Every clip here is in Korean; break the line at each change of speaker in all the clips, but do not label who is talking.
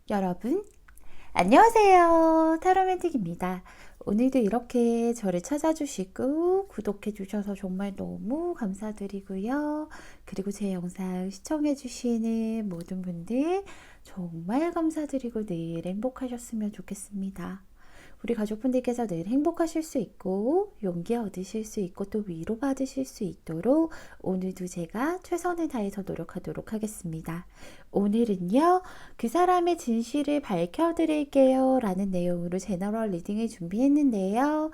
여러분, 안녕하세요. 타로맨틱입니다. 오늘도 이렇게 저를 찾아주시고 구독해주셔서 정말 너무 감사드리고요. 그리고 제 영상 시청해주시는 모든 분들 정말 감사드리고 늘 행복하셨으면 좋겠습니다. 우리 가족분들께서 늘 행복하실 수 있고 용기 얻으실 수 있고 또 위로받으실 수 있도록 오늘도 제가 최선을 다해서 노력하도록 하겠습니다. 오늘은요, 그 사람의 진실을 밝혀드릴게요 라는 내용으로 제너럴 리딩을 준비했는데요.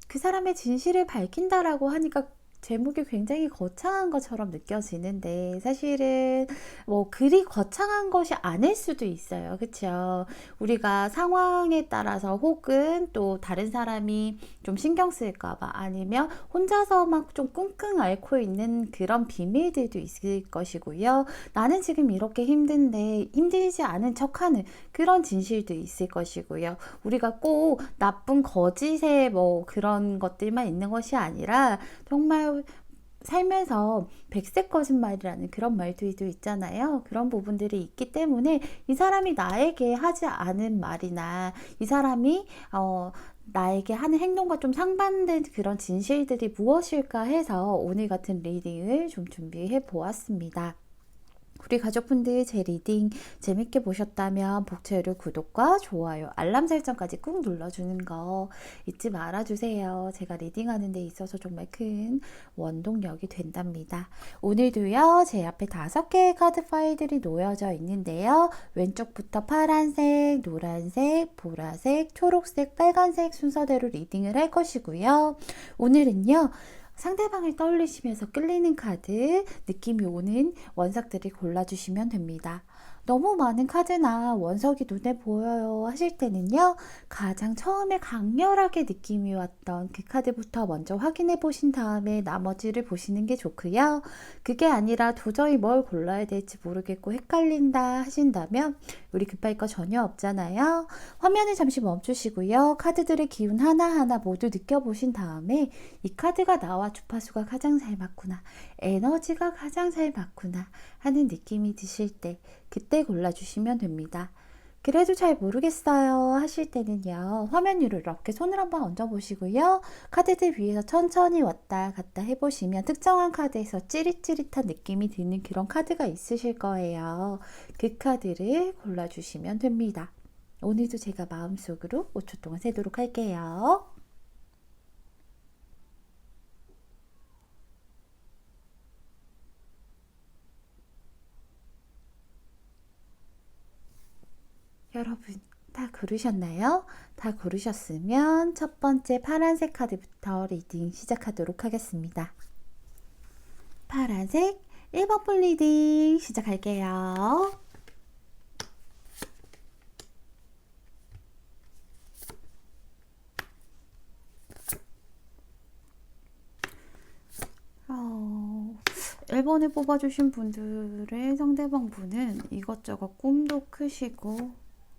그 사람의 진실을 밝힌다라고 하니까 제목이 굉장히 거창한 것처럼 느껴지는데 사실은 뭐 그리 거창한 것이 아닐 수도 있어요. 그쵸? 우리가 상황에 따라서 혹은 또 다른 사람이 좀 신경 쓸까봐 아니면 혼자서 막 좀 끙끙 앓고 있는 그런 비밀들도 있을 것이고요. 나는 지금 이렇게 힘든데 힘들지 않은 척하는 그런 진실도 있을 것이고요. 우리가 꼭 나쁜 거짓의 뭐 그런 것들만 있는 것이 아니라 정말 살면서 백색 거짓말이라는 그런 말들도 있잖아요. 그런 부분들이 있기 때문에 이 사람이 나에게 하지 않은 말이나 이 사람이 나에게 하는 행동과 좀 상반된 그런 진실들이 무엇일까 해서 오늘 같은 리딩을 좀 준비해 보았습니다. 우리 가족분들 제 리딩 재밌게 보셨다면 복채로 구독과 좋아요, 알람 설정까지 꾹 눌러주는 거 잊지 말아주세요. 제가 리딩하는 데 있어서 정말 큰 원동력이 된답니다. 오늘도요, 제 앞에 5개의 카드 파일들이 놓여져 있는데요. 왼쪽부터 파란색, 노란색, 보라색, 초록색, 빨간색 순서대로 리딩을 할 것이고요. 오늘은요, 상대방을 떠올리시면서 끌리는 카드, 느낌이 오는 원석들을 골라주시면 됩니다. 너무 많은 카드나 원석이 눈에 보여요 하실 때는요, 가장 처음에 강렬하게 느낌이 왔던 그 카드부터 먼저 확인해 보신 다음에 나머지를 보시는 게 좋고요. 그게 아니라 도저히 뭘 골라야 될지 모르겠고 헷갈린다 하신다면 우리 급할 거 전혀 없잖아요. 화면을 잠시 멈추시고요. 카드들의 기운 하나하나 모두 느껴보신 다음에 이 카드가 나와 주파수가 가장 잘 맞구나, 에너지가 가장 잘 맞구나 하는 느낌이 드실 때 그때 골라주시면 됩니다. 그래도 잘 모르겠어요 하실 때는요, 화면 위로 이렇게 손을 한번 얹어보시고요. 카드들 위에서 천천히 왔다 갔다 해보시면 특정한 카드에서 찌릿찌릿한 느낌이 드는 그런 카드가 있으실 거예요. 그 카드를 골라주시면 됩니다. 오늘도 제가 마음속으로 5초 동안 세도록 할게요. 여러분, 다 고르셨나요? 다 고르셨으면 첫 번째 파란색 카드부터 리딩 시작하도록 하겠습니다. 파란색 1번 볼 리딩 시작할게요. 어, 1번을 뽑아주신 분들의 상대방 분은 이것저것 꿈도 크시고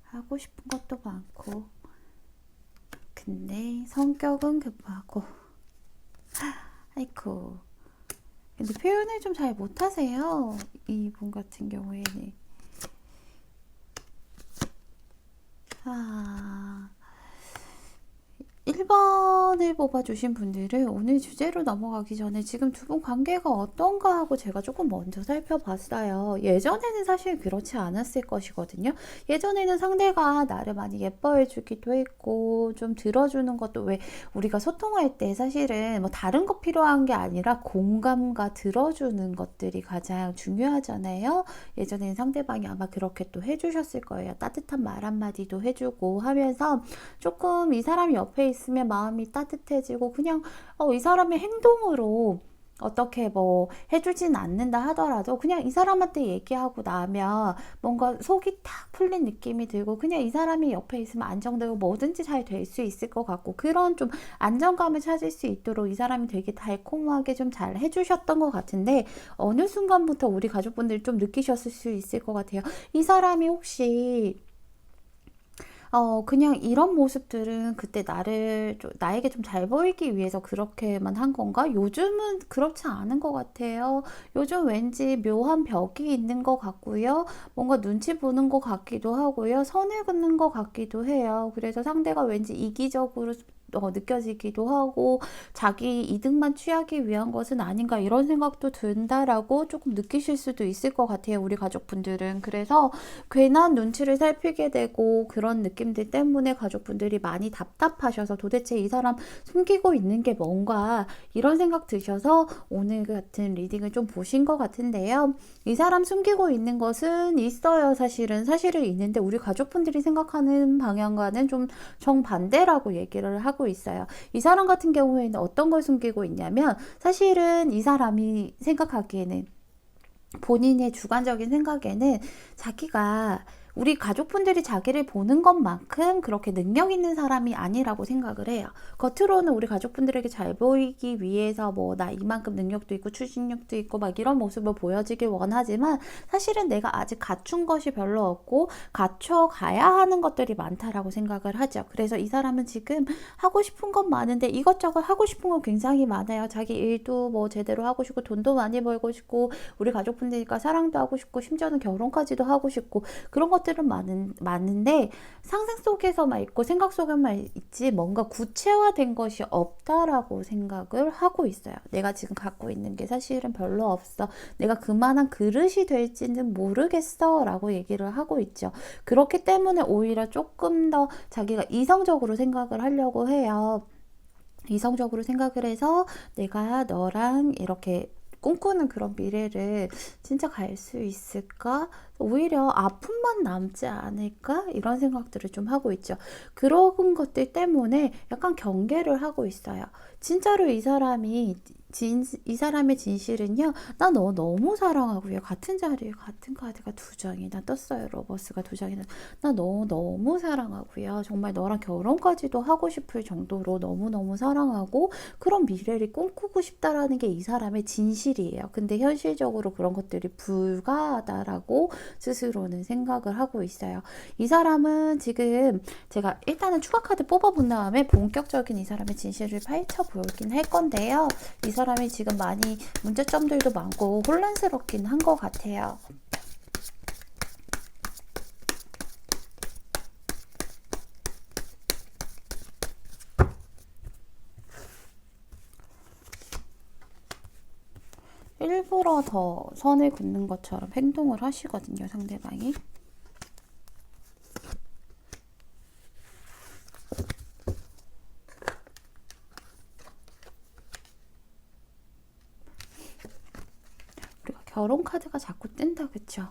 하고 싶은 것도 많고 근데 성격은 급하고 아이쿠, 근데 표현을 좀 잘 못하세요. 이분 같은 경우에는. 아, 1번을 뽑아주신 분들은 오늘 주제로 넘어가기 전에 지금 두 분 관계가 어떤가 하고 제가 조금 먼저 살펴봤어요. 예전에는 사실 그렇지 않았을 것이거든요. 예전에는 상대가 나를 많이 예뻐해주기도 했고 좀 들어주는 것도, 왜 우리가 소통할 때 사실은 뭐 다른 거 필요한 게 아니라 공감과 들어주는 것들이 가장 중요하잖아요. 예전에는 상대방이 아마 그렇게 또 해주셨을 거예요. 따뜻한 말 한마디도 해주고 하면서 조금 이 사람이 옆에 있으면 마음이 따뜻해지고 그냥 이 사람의 행동으로 어떻게 뭐 해주진 않는다 하더라도 그냥 이 사람한테 얘기하고 나면 뭔가 속이 탁 풀린 느낌이 들고 그냥 이 사람이 옆에 있으면 안정되고 뭐든지 잘 될 수 있을 것 같고 그런 좀 안정감을 찾을 수 있도록 이 사람이 되게 달콤하게 좀 잘 해주셨던 것 같은데 어느 순간부터 우리 가족분들이 좀 느끼셨을 수 있을 것 같아요. 이 사람이 혹시 그냥 이런 모습들은 그때 나에게 좀 잘 보이기 위해서 그렇게만 한 건가? 요즘은 그렇지 않은 것 같아요. 요즘 왠지 묘한 벽이 있는 것 같고요. 뭔가 눈치 보는 것 같기도 하고요. 선을 긋는 것 같기도 해요. 그래서 상대가 왠지 이기적으로 느껴지기도 하고 자기 이득만 취하기 위한 것은 아닌가 이런 생각도 든다라고 조금 느끼실 수도 있을 것 같아요. 우리 가족분들은. 그래서 괜한 눈치를 살피게 되고 그런 느낌들 때문에 가족분들이 많이 답답하셔서 도대체 이 사람 숨기고 있는 게 뭔가 이런 생각 드셔서 오늘 같은 리딩을 좀 보신 것 같은데요. 이 사람 숨기고 있는 것은 있어요. 사실은 있는데 우리 가족분들이 생각하는 방향과는 좀 정반대라고 얘기를 하고 있어요. 이 사람 같은 경우에는 어떤 걸 숨기고 있냐면 사실은 이 사람이 생각하기에는 본인의 주관적인 생각에는 자기가 우리 가족분들이 자기를 보는 것만큼 그렇게 능력 있는 사람이 아니라고 생각을 해요. 겉으로는 우리 가족분들에게 잘 보이기 위해서 뭐 나 이만큼 능력도 있고 추진력도 있고 막 이런 모습을 보여지길 원하지만 사실은 내가 아직 갖춘 것이 별로 없고 갖춰가야 하는 것들이 많다라고 생각을 하죠. 그래서 이 사람은 지금 하고 싶은 건 많은데 이것저것 하고 싶은 건 굉장히 많아요. 자기 일도 뭐 제대로 하고 싶고 돈도 많이 벌고 싶고 우리 가족분들과 사랑도 하고 싶고 심지어는 결혼까지도 하고 싶고 그런 것들은 많은데 상상 속에서만 있고 생각 속에만 있지 뭔가 구체화된 것이 없다라고 생각을 하고 있어요. 내가 지금 갖고 있는 게 사실은 별로 없어. 내가 그만한 그릇이 될지는 모르겠어 라고 얘기를 하고 있죠. 그렇기 때문에 오히려 조금 더 자기가 이성적으로 생각을 하려고 해요. 이성적으로 생각을 해서 내가 너랑 이렇게 꿈꾸는 그런 미래를 진짜 갈 수 있을까? 오히려 아픔만 남지 않을까? 이런 생각들을 좀 하고 있죠. 그런 것들 때문에 약간 경계를 하고 있어요. 진짜로 이 사람의 진실은요, 나 너 너무 사랑하고요. 같은 자리에 같은 카드가 두 장이나 떴어요. 러버스가 두 장이나. 나 너 너무 사랑하고요. 정말 너랑 결혼까지도 하고 싶을 정도로 너무너무 사랑하고 그런 미래를 꿈꾸고 싶다라는 게 이 사람의 진실이에요. 근데 현실적으로 그런 것들이 불가하다라고 스스로는 생각을 하고 있어요. 이 사람은 지금 제가 일단은 추가 카드 뽑아본 다음에 본격적인 이 사람의 진실을 파헤쳐 보긴 할 건데요. 이 사람이 지금 많이 문제점들도 많고 혼란스럽긴 한 것 같아요. 일부러 더 선을 긋는 것처럼 행동을 하시거든요, 상대방이. 결혼 카드가 자꾸 뜬다, 그쵸?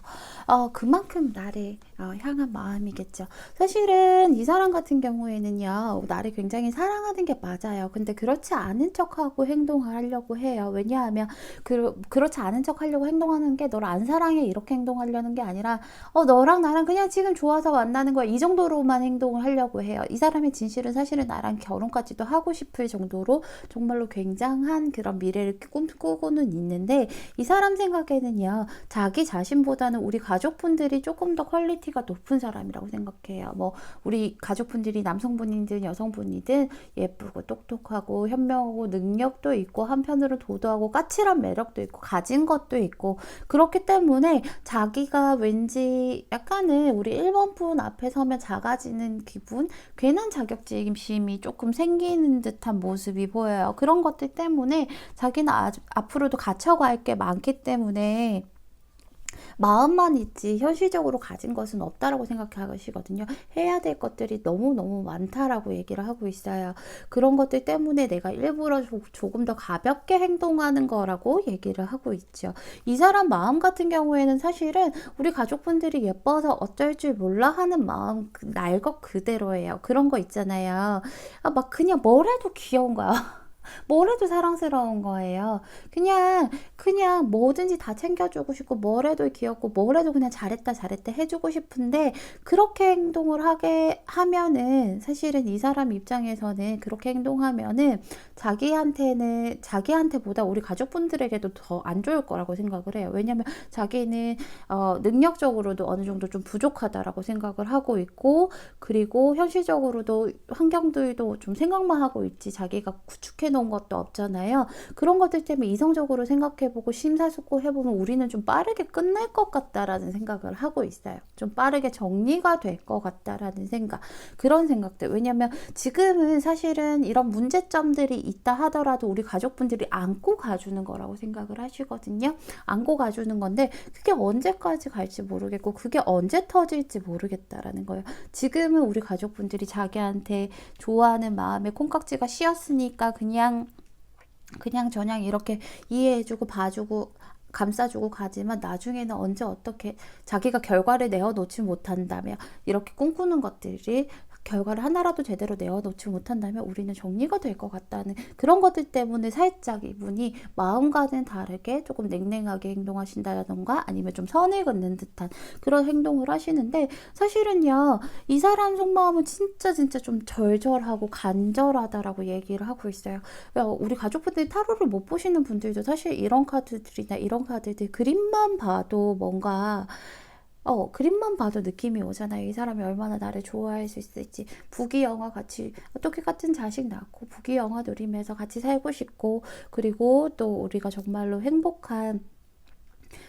그만큼 나를 향한 마음이겠죠. 사실은 이 사람 같은 경우에는요, 나를 굉장히 사랑하는 게 맞아요. 근데 그렇지 않은 척하고 행동을 하려고 해요. 왜냐하면 그렇지 않은 척 하려고 행동하는 게 너를 안 사랑해 이렇게 행동하려는 게 아니라 너랑 나랑 그냥 지금 좋아서 만나는 거야 이 정도로만 행동을 하려고 해요. 이 사람의 진실은 사실은 나랑 결혼까지도 하고 싶을 정도로 정말로 굉장한 그런 미래를 꿈꾸고는 있는데 이 사람 생각에 는요 자기 자신보다는 우리 가족분들이 조금 더 퀄리티가 높은 사람이라고 생각해요. 뭐 우리 가족분들이 남성분이든 여성분이든 예쁘고 똑똑하고 현명하고 능력도 있고 한편으로 도도하고 까칠한 매력도 있고 가진 것도 있고 그렇기 때문에 자기가 왠지 약간은 우리 1번 분 앞에 서면 작아지는 기분, 괜한 자격지심이 조금 생기는 듯한 모습이 보여요. 그런 것들 때문에 자기는 앞으로도 갖춰갈 게 많기 때문에 마음만 있지 현실적으로 가진 것은 없다라고 생각하시거든요. 해야 될 것들이 너무너무 많다라고 얘기를 하고 있어요. 그런 것들 때문에 내가 일부러 조금 더 가볍게 행동하는 거라고 얘기를 하고 있죠. 이 사람 마음 같은 경우에는 사실은 우리 가족분들이 예뻐서 어쩔 줄 몰라 하는 마음 날 것 그대로예요. 그런 거 있잖아요. 막 그냥 뭘 해도 귀여운 거야. 뭘 해도 사랑스러운 거예요. 그냥 뭐든지 다 챙겨주고 싶고, 뭘 해도 귀엽고, 뭘 해도 그냥 잘했다, 잘했다 해주고 싶은데, 그렇게 행동을 하게 하면은, 사실은 이 사람 입장에서는 그렇게 행동하면은, 자기한테보다 우리 가족분들에게도 더 안 좋을 거라고 생각을 해요. 왜냐면 자기는, 능력적으로도 어느 정도 좀 부족하다라고 생각을 하고 있고, 그리고 현실적으로도 환경들도 좀 생각만 하고 있지 자기가 구축해 놓은 것도 없잖아요. 그런 것들 때문에 이성적으로 생각해보고 심사숙고해보면 우리는 좀 빠르게 끝날 것 같다라는 생각을 하고 있어요. 좀 빠르게 정리가 될 것 같다라는 생각, 그런 생각들. 왜냐면 지금은 사실은 이런 문제점들이 있다 하더라도 우리 가족분들이 안고 가주는 거라고 생각을 하시거든요. 안고 가주는 건데 그게 언제까지 갈지 모르겠고 그게 언제 터질지 모르겠다라는 거예요. 지금은 우리 가족분들이 자기한테 좋아하는 마음에 콩깍지가 씌었으니까 그냥 저냥 이렇게 이해해주고 봐주고 감싸주고 가지만, 나중에는 언제 어떻게 자기가 결과를 내어놓지 못한다면, 이렇게 꿈꾸는 것들이 결과를 하나라도 제대로 내어놓지 못한다면 우리는 정리가 될 것 같다는 그런 것들 때문에 살짝 이분이 마음과는 다르게 조금 냉랭하게 행동하신다던가 아니면 좀 선을 긋는 듯한 그런 행동을 하시는데, 사실은요 이 사람 속마음은 진짜 좀 절절하고 간절하다라고 얘기를 하고 있어요. 우리 가족분들이 타로를 못 보시는 분들도 사실 이런 카드들이나 이런 카드들 그림만 봐도 뭔가 그림만 봐도 느낌이 오잖아요. 이 사람이 얼마나 나를 좋아할 수 있을지. 부귀영화 같이, 어떻게 같은 자식 낳고, 부귀영화 누리면서 같이 살고 싶고, 그리고 또 우리가 정말로 행복한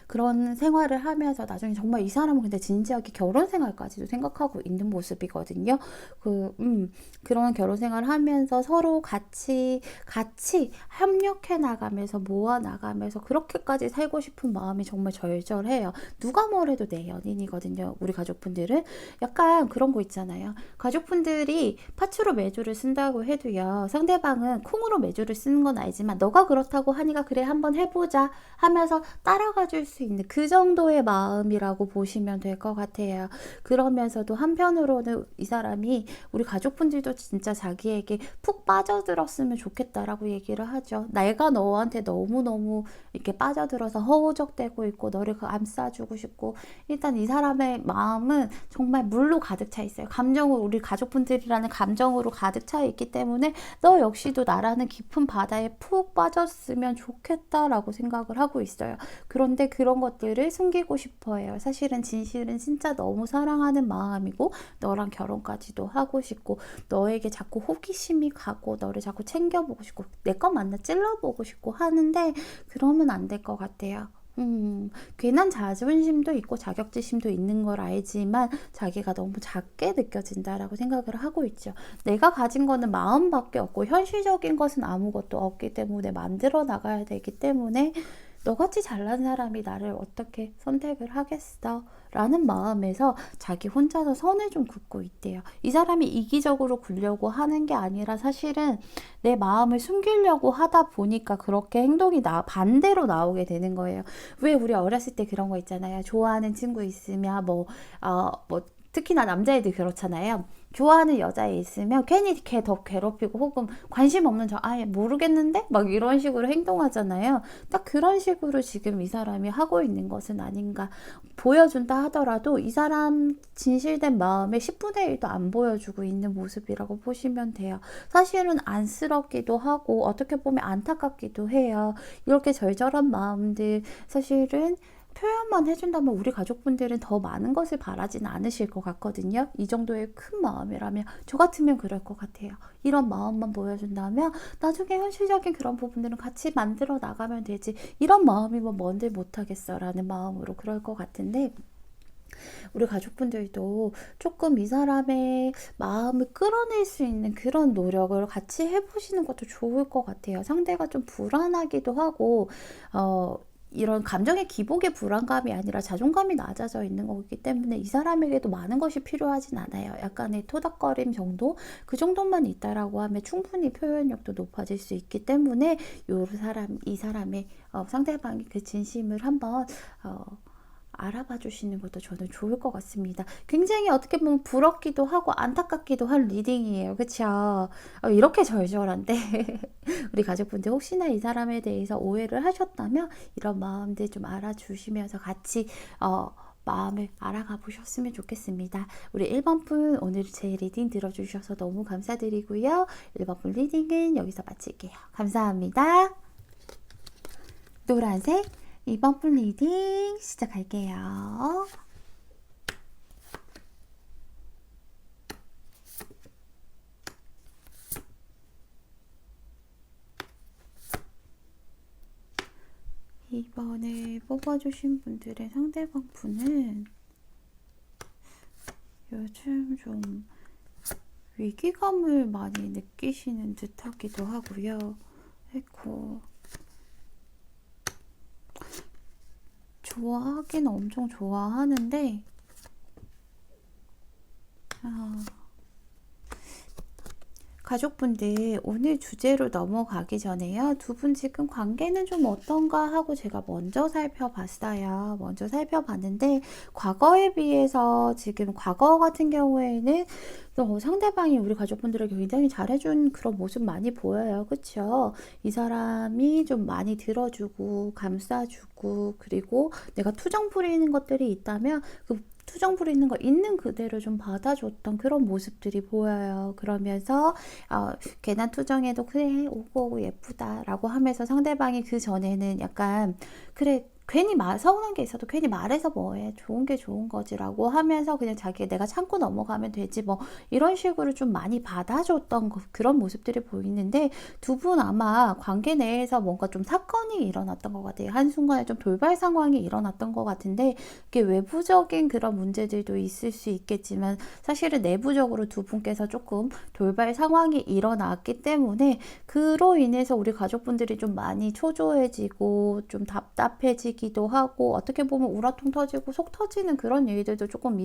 그런 생활을 하면서 나중에 정말 이 사람은 근데 진지하게 결혼 생활까지도 생각하고 있는 모습이거든요. 그런 결혼 생활을 하면서 서로 같이 협력해 나가면서 모아 나가면서 그렇게까지 살고 싶은 마음이 정말 절절해요. 누가 뭐래도 내 연인이거든요. 우리 가족분들은 약간 그런 거 있잖아요. 가족분들이 파츠로 매주를 쓴다고 해도요. 상대방은 콩으로 매주를 쓰는 건 알지만 너가 그렇다고 하니까 그래 한번 해보자 하면서 따라가 줄 수 있는 그 정도의 마음이라고 보시면 될 것 같아요. 그러면서도 한편으로는 이 사람이 우리 가족분들도 진짜 자기에게 푹 빠져들었으면 좋겠다라고 얘기를 하죠. 내가 너한테 너무너무 이렇게 빠져들어서 허우적대고 있고 너를 감싸주고 싶고, 일단 이 사람의 마음은 정말 물로 가득 차 있어요. 감정으로, 우리 가족분들이라는 감정으로 가득 차 있기 때문에 너 역시도 나라는 깊은 바다에 푹 빠졌으면 좋겠다라고 생각을 하고 있어요. 그런데 그런 것들을 숨기고 싶어 해요. 사실은 진실은 진짜 너무 사랑하는 마음이고 너랑 결혼까지도 하고 싶고 너에게 자꾸 호기심이 가고 너를 자꾸 챙겨보고 싶고 내 것 맞나 찔러보고 싶고 하는데, 그러면 안 될 것 같아요. 괜한 자존심도 있고 자격지심도 있는 걸 알지만 자기가 너무 작게 느껴진다라고 생각을 하고 있죠. 내가 가진 거는 마음밖에 없고 현실적인 것은 아무것도 없기 때문에 만들어 나가야 되기 때문에 너같이 잘난 사람이 나를 어떻게 선택을 하겠어? 라는 마음에서 자기 혼자서 선을 좀 긋고 있대요. 이 사람이 이기적으로 굴려고 하는 게 아니라 사실은 내 마음을 숨기려고 하다 보니까 그렇게 행동이 반대로 나오게 되는 거예요. 왜 우리 어렸을 때 그런 거 있잖아요. 좋아하는 친구 있으면 특히나 남자애들 그렇잖아요. 좋아하는 여자애 있으면 괜히 걔 더 괴롭히고 혹은 관심 없는 저 아예 모르겠는데? 막 이런 식으로 행동하잖아요. 딱 그런 식으로 지금 이 사람이 하고 있는 것은 아닌가. 보여준다 하더라도 이 사람 진실된 마음의 10분의 1도 안 보여주고 있는 모습이라고 보시면 돼요. 사실은 안쓰럽기도 하고 어떻게 보면 안타깝기도 해요. 이렇게 절절한 마음들 사실은 표현만 해준다면 우리 가족분들은 더 많은 것을 바라진 않으실 것 같거든요. 이 정도의 큰 마음이라면 저 같으면 그럴 것 같아요. 이런 마음만 보여준다면 나중에 현실적인 그런 부분들은 같이 만들어 나가면 되지. 이런 마음이면 뭔들 못하겠어 라는 마음으로 그럴 것 같은데, 우리 가족분들도 조금 이 사람의 마음을 끌어낼 수 있는 그런 노력을 같이 해보시는 것도 좋을 것 같아요. 상대가 좀 불안하기도 하고 이런 감정의 기복의 불안감이 아니라 자존감이 낮아져 있는 거기 때문에 이 사람에게도 많은 것이 필요하진 않아요. 약간의 토닥거림 정도? 그 정도만 있다라고 하면 충분히 표현력도 높아질 수 있기 때문에 이 사람의 상대방이 그 진심을 한번 알아봐 주시는 것도 저는 좋을 것 같습니다. 굉장히 어떻게 보면 부럽기도 하고 안타깝기도 한 리딩이에요. 그쵸? 이렇게 절절한데 우리 가족분들 혹시나 이 사람에 대해서 오해를 하셨다면 이런 마음들 좀 알아주시면서 같이 마음을 알아가 보셨으면 좋겠습니다. 우리 1번 분 오늘 제 리딩 들어주셔서 너무 감사드리고요. 1번 분 리딩은 여기서 마칠게요. 감사합니다. 노란색 2번 분 리딩 시작할게요. 이번에 뽑아주신 분들의 상대방 분은 요즘 좀 위기감을 많이 느끼시는 듯 하기도 하고요. 에코 좋아하긴 엄청 좋아하는데 가족분들 오늘 주제로 넘어가기 전에요. 두 분 지금 관계는 좀 어떤가 하고 제가 먼저 살펴봤어요. 먼저 살펴봤는데 과거에 비해서 지금 과거 같은 경우에는 상대방이 우리 가족분들에게 굉장히 잘해준 그런 모습 많이 보여요. 그쵸? 이 사람이 좀 많이 들어주고 감싸주고 그리고 내가 투정 부리는 것들이 있다면 그 투정 부리는 거 있는 그대로 좀 받아줬던 그런 모습들이 보여요. 그러면서 괜한 투정해도 그래 오고 예쁘다 라고 하면서 상대방이 그 전에는 약간 그래 괜히 서운한 게 있어도 괜히 말해서 뭐해 좋은 게 좋은 거지 라고 하면서 그냥 자기 내가 참고 넘어가면 되지 뭐 이런 식으로 좀 많이 받아줬던 그런 모습들이 보이는데 두 분 아마 관계 내에서 뭔가 좀 사건이 일어났던 것 같아요. 한순간에 좀 돌발 상황이 일어났던 것 같은데 이게 외부적인 그런 문제들도 있을 수 있겠지만 사실은 내부적으로 두 분께서 조금 돌발 상황이 일어났기 때문에 그로 인해서 우리 가족분들이 좀 많이 초조해지고 좀 답답해지기도 하고 어떻게 보면 우라통 터지고 속 터지는 그런 일들도 조금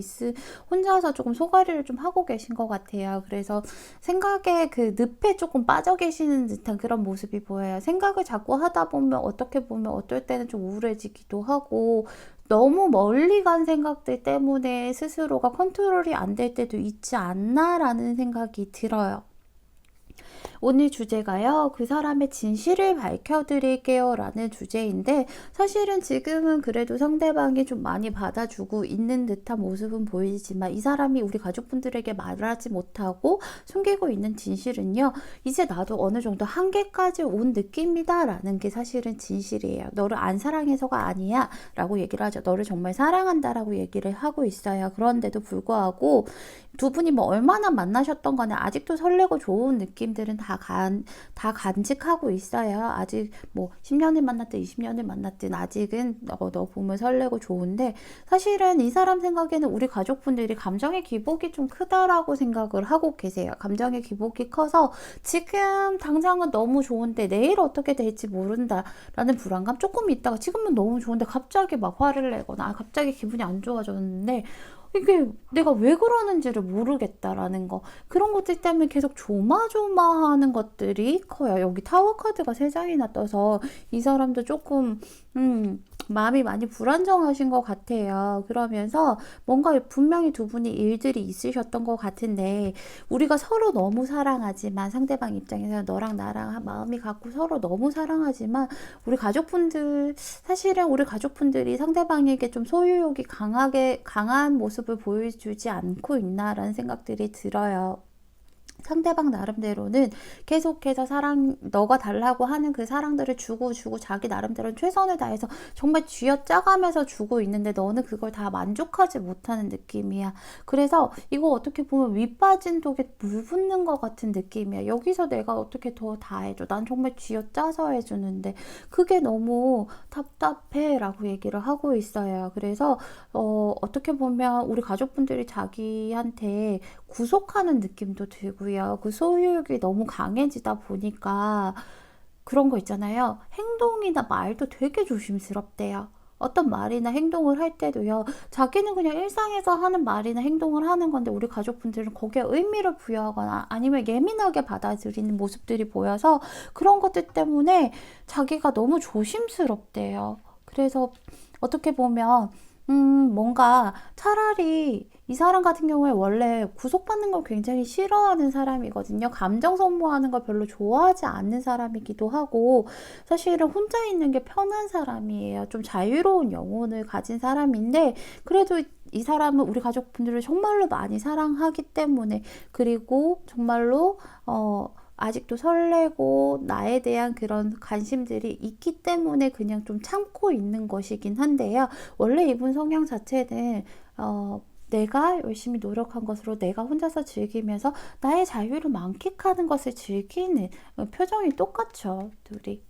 혼자서 조금 소가리를 좀 하고 계신 것 같아요. 그래서 생각에 그 늪에 조금 빠져 계시는 듯한 그런 모습이 보여요. 생각을 자꾸 하다 보면 어떻게 보면 어떨 때는 좀 우울해지기도 하고 너무 멀리 간 생각들 때문에 스스로가 컨트롤이 안 될 때도 있지 않나라는 생각이 들어요. 오늘 주제가요. 그 사람의 진실을 밝혀드릴게요 라는 주제인데 사실은 지금은 그래도 상대방이 좀 많이 받아주고 있는 듯한 모습은 보이지만 이 사람이 우리 가족분들에게 말을 하지 못하고 숨기고 있는 진실은요. 이제 나도 어느 정도 한계까지 온 느낌이다 라는 게 사실은 진실이에요. 너를 안 사랑해서가 아니야 라고 얘기를 하죠. 너를 정말 사랑한다 라고 얘기를 하고 있어요. 그런데도 불구하고 두 분이 뭐 얼마나 만나셨던 거냐 아직도 설레고 좋은 느낌들은 다 간직하고 있어요. 아직 뭐 10년을 만났든 20년을 만났든 아직은 너 보면 설레고 좋은데 사실은 이 사람 생각에는 우리 가족분들이 감정의 기복이 좀 크다라고 생각을 하고 계세요. 감정의 기복이 커서 지금 당장은 너무 좋은데 내일 어떻게 될지 모른다라는 불안감 조금 있다가 지금은 너무 좋은데 갑자기 막 화를 내거나 갑자기 기분이 안 좋아졌는데 이게 내가 왜 그러는지를 모르겠다라는 거 그런 것들 때문에 계속 조마조마하는 것들이 커요. 여기 타워 카드가 3장이나 떠서 이 사람도 조금 마음이 많이 불안정하신 것 같아요. 그러면서 뭔가 분명히 두 분이 일들이 있으셨던 것 같은데 우리가 서로 너무 사랑하지만 상대방 입장에서 너랑 나랑 마음이 같고 서로 너무 사랑하지만 우리 가족분들 사실은 우리 가족분들이 상대방에게 좀 소유욕이 강한 모습을 보여주지 않고 있나라는 생각들이 들어요. 상대방 나름대로는 계속해서 너가 달라고 하는 그 사랑들을 주고 자기 나름대로 최선을 다해서 정말 쥐어짜가면서 주고 있는데 너는 그걸 다 만족하지 못하는 느낌이야. 그래서 이거 어떻게 보면 위 빠진 독에 물 붓는 것 같은 느낌이야. 여기서 내가 어떻게 더 다 해줘. 난 정말 쥐어짜서 해주는데 그게 너무 답답해 라고 얘기를 하고 있어요. 그래서 어떻게 보면 우리 가족분들이 자기한테 구속하는 느낌도 들고요. 그 소유욕이 너무 강해지다 보니까 그런 거 있잖아요. 행동이나 말도 되게 조심스럽대요. 어떤 말이나 행동을 할 때도요. 자기는 그냥 일상에서 하는 말이나 행동을 하는 건데 우리 가족분들은 거기에 의미를 부여하거나 아니면 예민하게 받아들이는 모습들이 보여서 그런 것들 때문에 자기가 너무 조심스럽대요. 그래서 어떻게 보면 뭔가 차라리 이 사람 같은 경우에 원래 구속받는 걸 굉장히 싫어하는 사람이거든요. 감정 소모하는 걸 별로 좋아하지 않는 사람이기도 하고, 사실은 혼자 있는 게 편한 사람이에요. 좀 자유로운 영혼을 가진 사람인데, 그래도 이 사람은 우리 가족분들을 정말로 많이 사랑하기 때문에, 그리고 정말로, 아직도 설레고 나에 대한 그런 관심들이 있기 때문에 그냥 좀 참고 있는 것이긴 한데요. 원래 이분 성향 자체는 내가 열심히 노력한 것으로 내가 혼자서 즐기면서 나의 자유를 만끽하는 것을 즐기는 표정이 똑같죠, 둘이.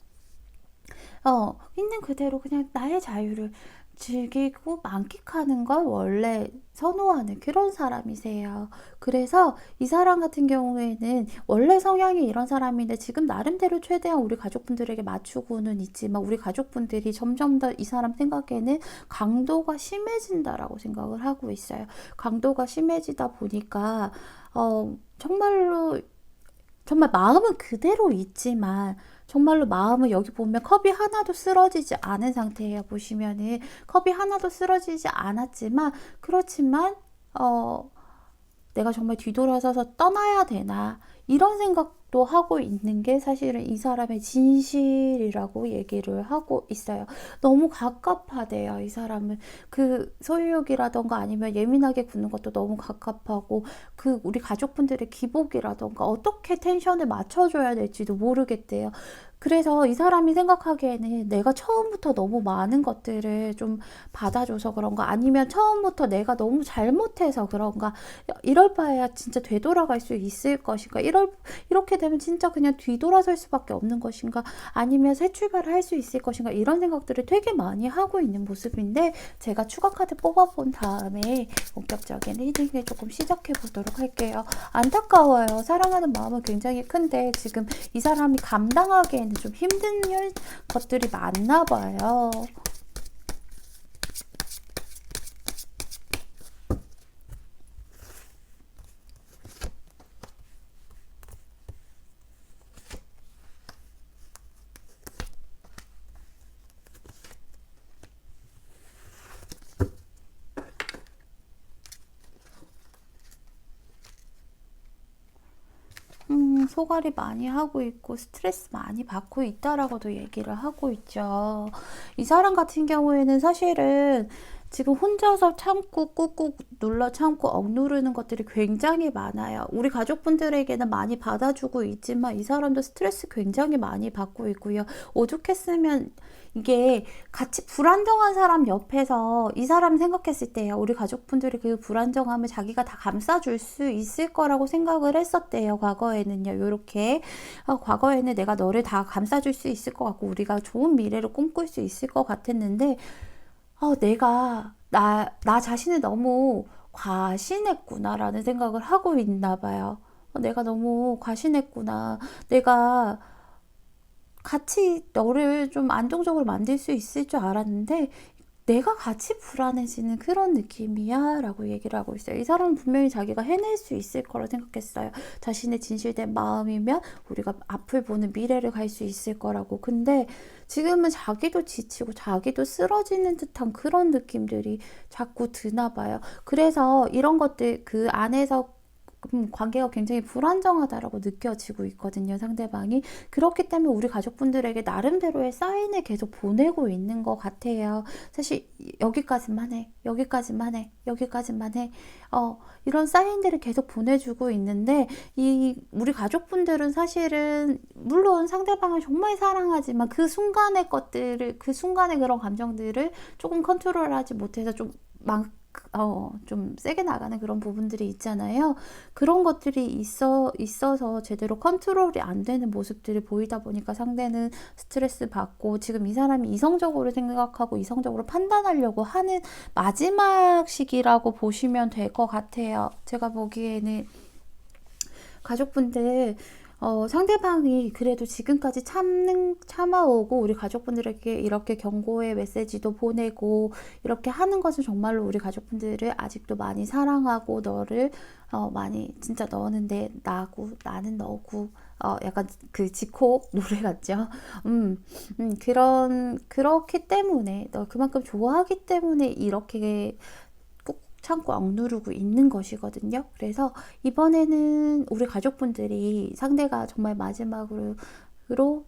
있는 그대로 그냥 나의 자유를 즐기고 만끽하는 걸 원래 선호하는 그런 사람이세요. 그래서 이 사람 같은 경우에는 원래 성향이 이런 사람인데 지금 나름대로 최대한 우리 가족분들에게 맞추고는 있지만 우리 가족분들이 점점 더 이 사람 생각에는 강도가 심해진다라고 생각을 하고 있어요. 강도가 심해지다 보니까 정말로 정말 마음은 그대로 있지만 정말로 마음은 여기 보면 컵이 하나도 쓰러지지 않은 상태예요. 보시면은 컵이 하나도 쓰러지지 않았지만 그렇지만 내가 정말 뒤돌아서서 떠나야 되나 이런 생각도 하고 있는 게 사실은 이 사람의 진실이라고 얘기를 하고 있어요. 너무 갑갑하대요, 이 사람은. 그 소유욕이라던가 아니면 예민하게 구는 것도 너무 갑갑하고 그 우리 가족분들의 기복이라던가 어떻게 텐션을 맞춰줘야 될지도 모르겠대요. 그래서 이 사람이 생각하기에는 내가 처음부터 너무 많은 것들을 좀 받아줘서 그런가 아니면 처음부터 내가 너무 잘못해서 그런가 이럴 바에야 진짜 되돌아갈 수 있을 것인가 이렇게 되면 진짜 그냥 뒤돌아설 수밖에 없는 것인가 아니면 새 출발을 할 수 있을 것인가 이런 생각들을 되게 많이 하고 있는 모습인데 제가 추가 카드 뽑아본 다음에 본격적인 리딩을 조금 시작해 보도록 할게요. 안타까워요. 사랑하는 마음은 굉장히 큰데 지금 이 사람이 감당하기에는 좀 힘든 것들이 많나 봐요. 소갈이 많이 하고 있고 스트레스 많이 받고 있다라고도 얘기를 하고 있죠. 이 사람 같은 경우에는 사실은 지금 혼자서 참고 꾹꾹 눌러 참고 억누르는 것들이 굉장히 많아요. 우리 가족분들에게는 많이 받아주고 있지만 이 사람도 스트레스 굉장히 많이 받고 있고요. 오죽했으면 이게 같이 불안정한 사람 옆에서 이 사람 생각했을 때요. 우리 가족분들이 그 불안정함을 자기가 다 감싸줄 수 있을 거라고 생각을 했었대요. 과거에는요. 요렇게 과거에는 내가 너를 다 감싸줄 수 있을 것 같고 우리가 좋은 미래를 꿈꿀 수 있을 것 같았는데 내가 나 자신을 너무 과신했구나라는 생각을 하고 있나 봐요. 내가 너무 과신했구나. 내가 같이 너를 좀 안정적으로 만들 수 있을 줄 알았는데 내가 같이 불안해지는 그런 느낌이야 라고 얘기를 하고 있어요. 이 사람은 분명히 자기가 해낼 수 있을 거라 생각했어요. 자신의 진실된 마음이면 우리가 앞을 보는 미래를 갈 수 있을 거라고. 근데 지금은 자기도 지치고 자기도 쓰러지는 듯한 그런 느낌들이 자꾸 드나 봐요. 그래서 이런 것들 그 안에서 관계가 굉장히 불안정하다라고 느껴지고 있거든요, 상대방이. 그렇기 때문에 우리 가족분들에게 나름대로의 사인을 계속 보내고 있는 것 같아요. 사실 여기까지만 해, 여기까지만 해, 여기까지만 해. 이런 사인들을 계속 보내주고 있는데 우리 가족분들은 사실은 물론 상대방을 정말 사랑하지만 그 순간의 것들을 그 순간의 그런 감정들을 조금 컨트롤하지 못해서 좀 세게 나가는 그런 부분들이 있잖아요. 그런 것들이 있어서 제대로 컨트롤이 안 되는 모습들이 보이다 보니까 상대는 스트레스 받고 지금 이 사람이 이성적으로 생각하고 이성적으로 판단하려고 하는 마지막 시기라고 보시면 될 것 같아요. 제가 보기에는 가족분들 상대방이 그래도 지금까지 참아오고 우리 가족분들에게 이렇게 경고의 메시지도 보내고 이렇게 하는 것은 정말로 우리 가족분들을 아직도 많이 사랑하고 너를 많이 진짜 너는 내 나고 나는 너고 약간 그 지코 노래 같죠? 그렇기 때문에 너 그만큼 좋아하기 때문에 이렇게 꾹 참고 억누르고 있는 것이거든요. 그래서 이번에는 우리 가족분들이 상대가 정말 마지막으로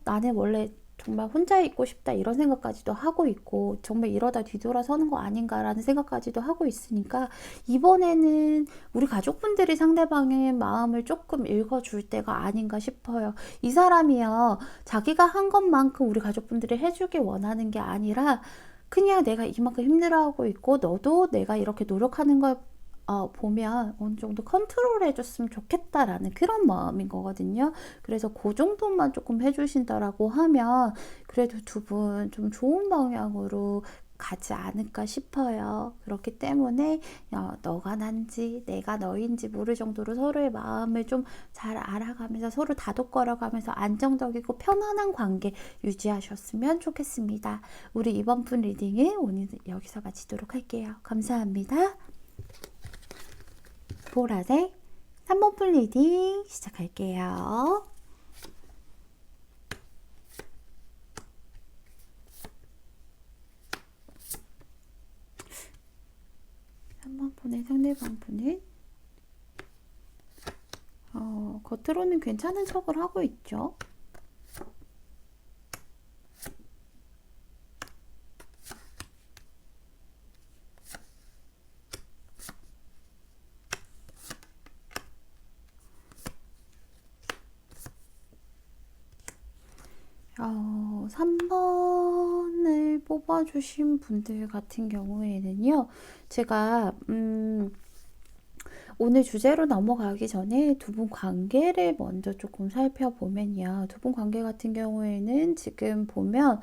나는 원래 정말 혼자 있고 싶다 이런 생각까지도 하고 있고 정말 이러다 뒤돌아서는 거 아닌가라는 생각까지도 하고 있으니까 이번에는 우리 가족분들이 상대방의 마음을 조금 읽어줄 때가 아닌가 싶어요. 이 사람이요, 자기가 한 것만큼 우리 가족분들이 해주길 원하는 게 아니라 그냥 내가 이만큼 힘들어하고 있고 너도 내가 이렇게 노력하는 걸 보면 어느 정도 컨트롤 해줬으면 좋겠다라는 그런 마음인 거거든요. 그래서 그 정도만 조금 해주신다라고 하면 그래도 두 분 좀 좋은 방향으로 가지 않을까 싶어요. 그렇기 때문에 너가 난지 내가 너인지 모를 정도로 서로의 마음을 좀 잘 알아가면서 서로 다독거려가면서 안정적이고 편안한 관계 유지하셨으면 좋겠습니다. 우리 이번 분 리딩은 오늘 여기서 마치도록 할게요. 감사합니다. 보라색 3번 풀 리딩 시작할게요. 3번 분의 상대방 분은 겉으로는 괜찮은 척을 하고 있죠. 어, 3번을 뽑아주신 분들 같은 경우에는요, 제가, 오늘 주제로 넘어가기 전에 두 분 관계를 먼저 조금 살펴보면요. 두 분 관계 같은 경우에는 지금 보면,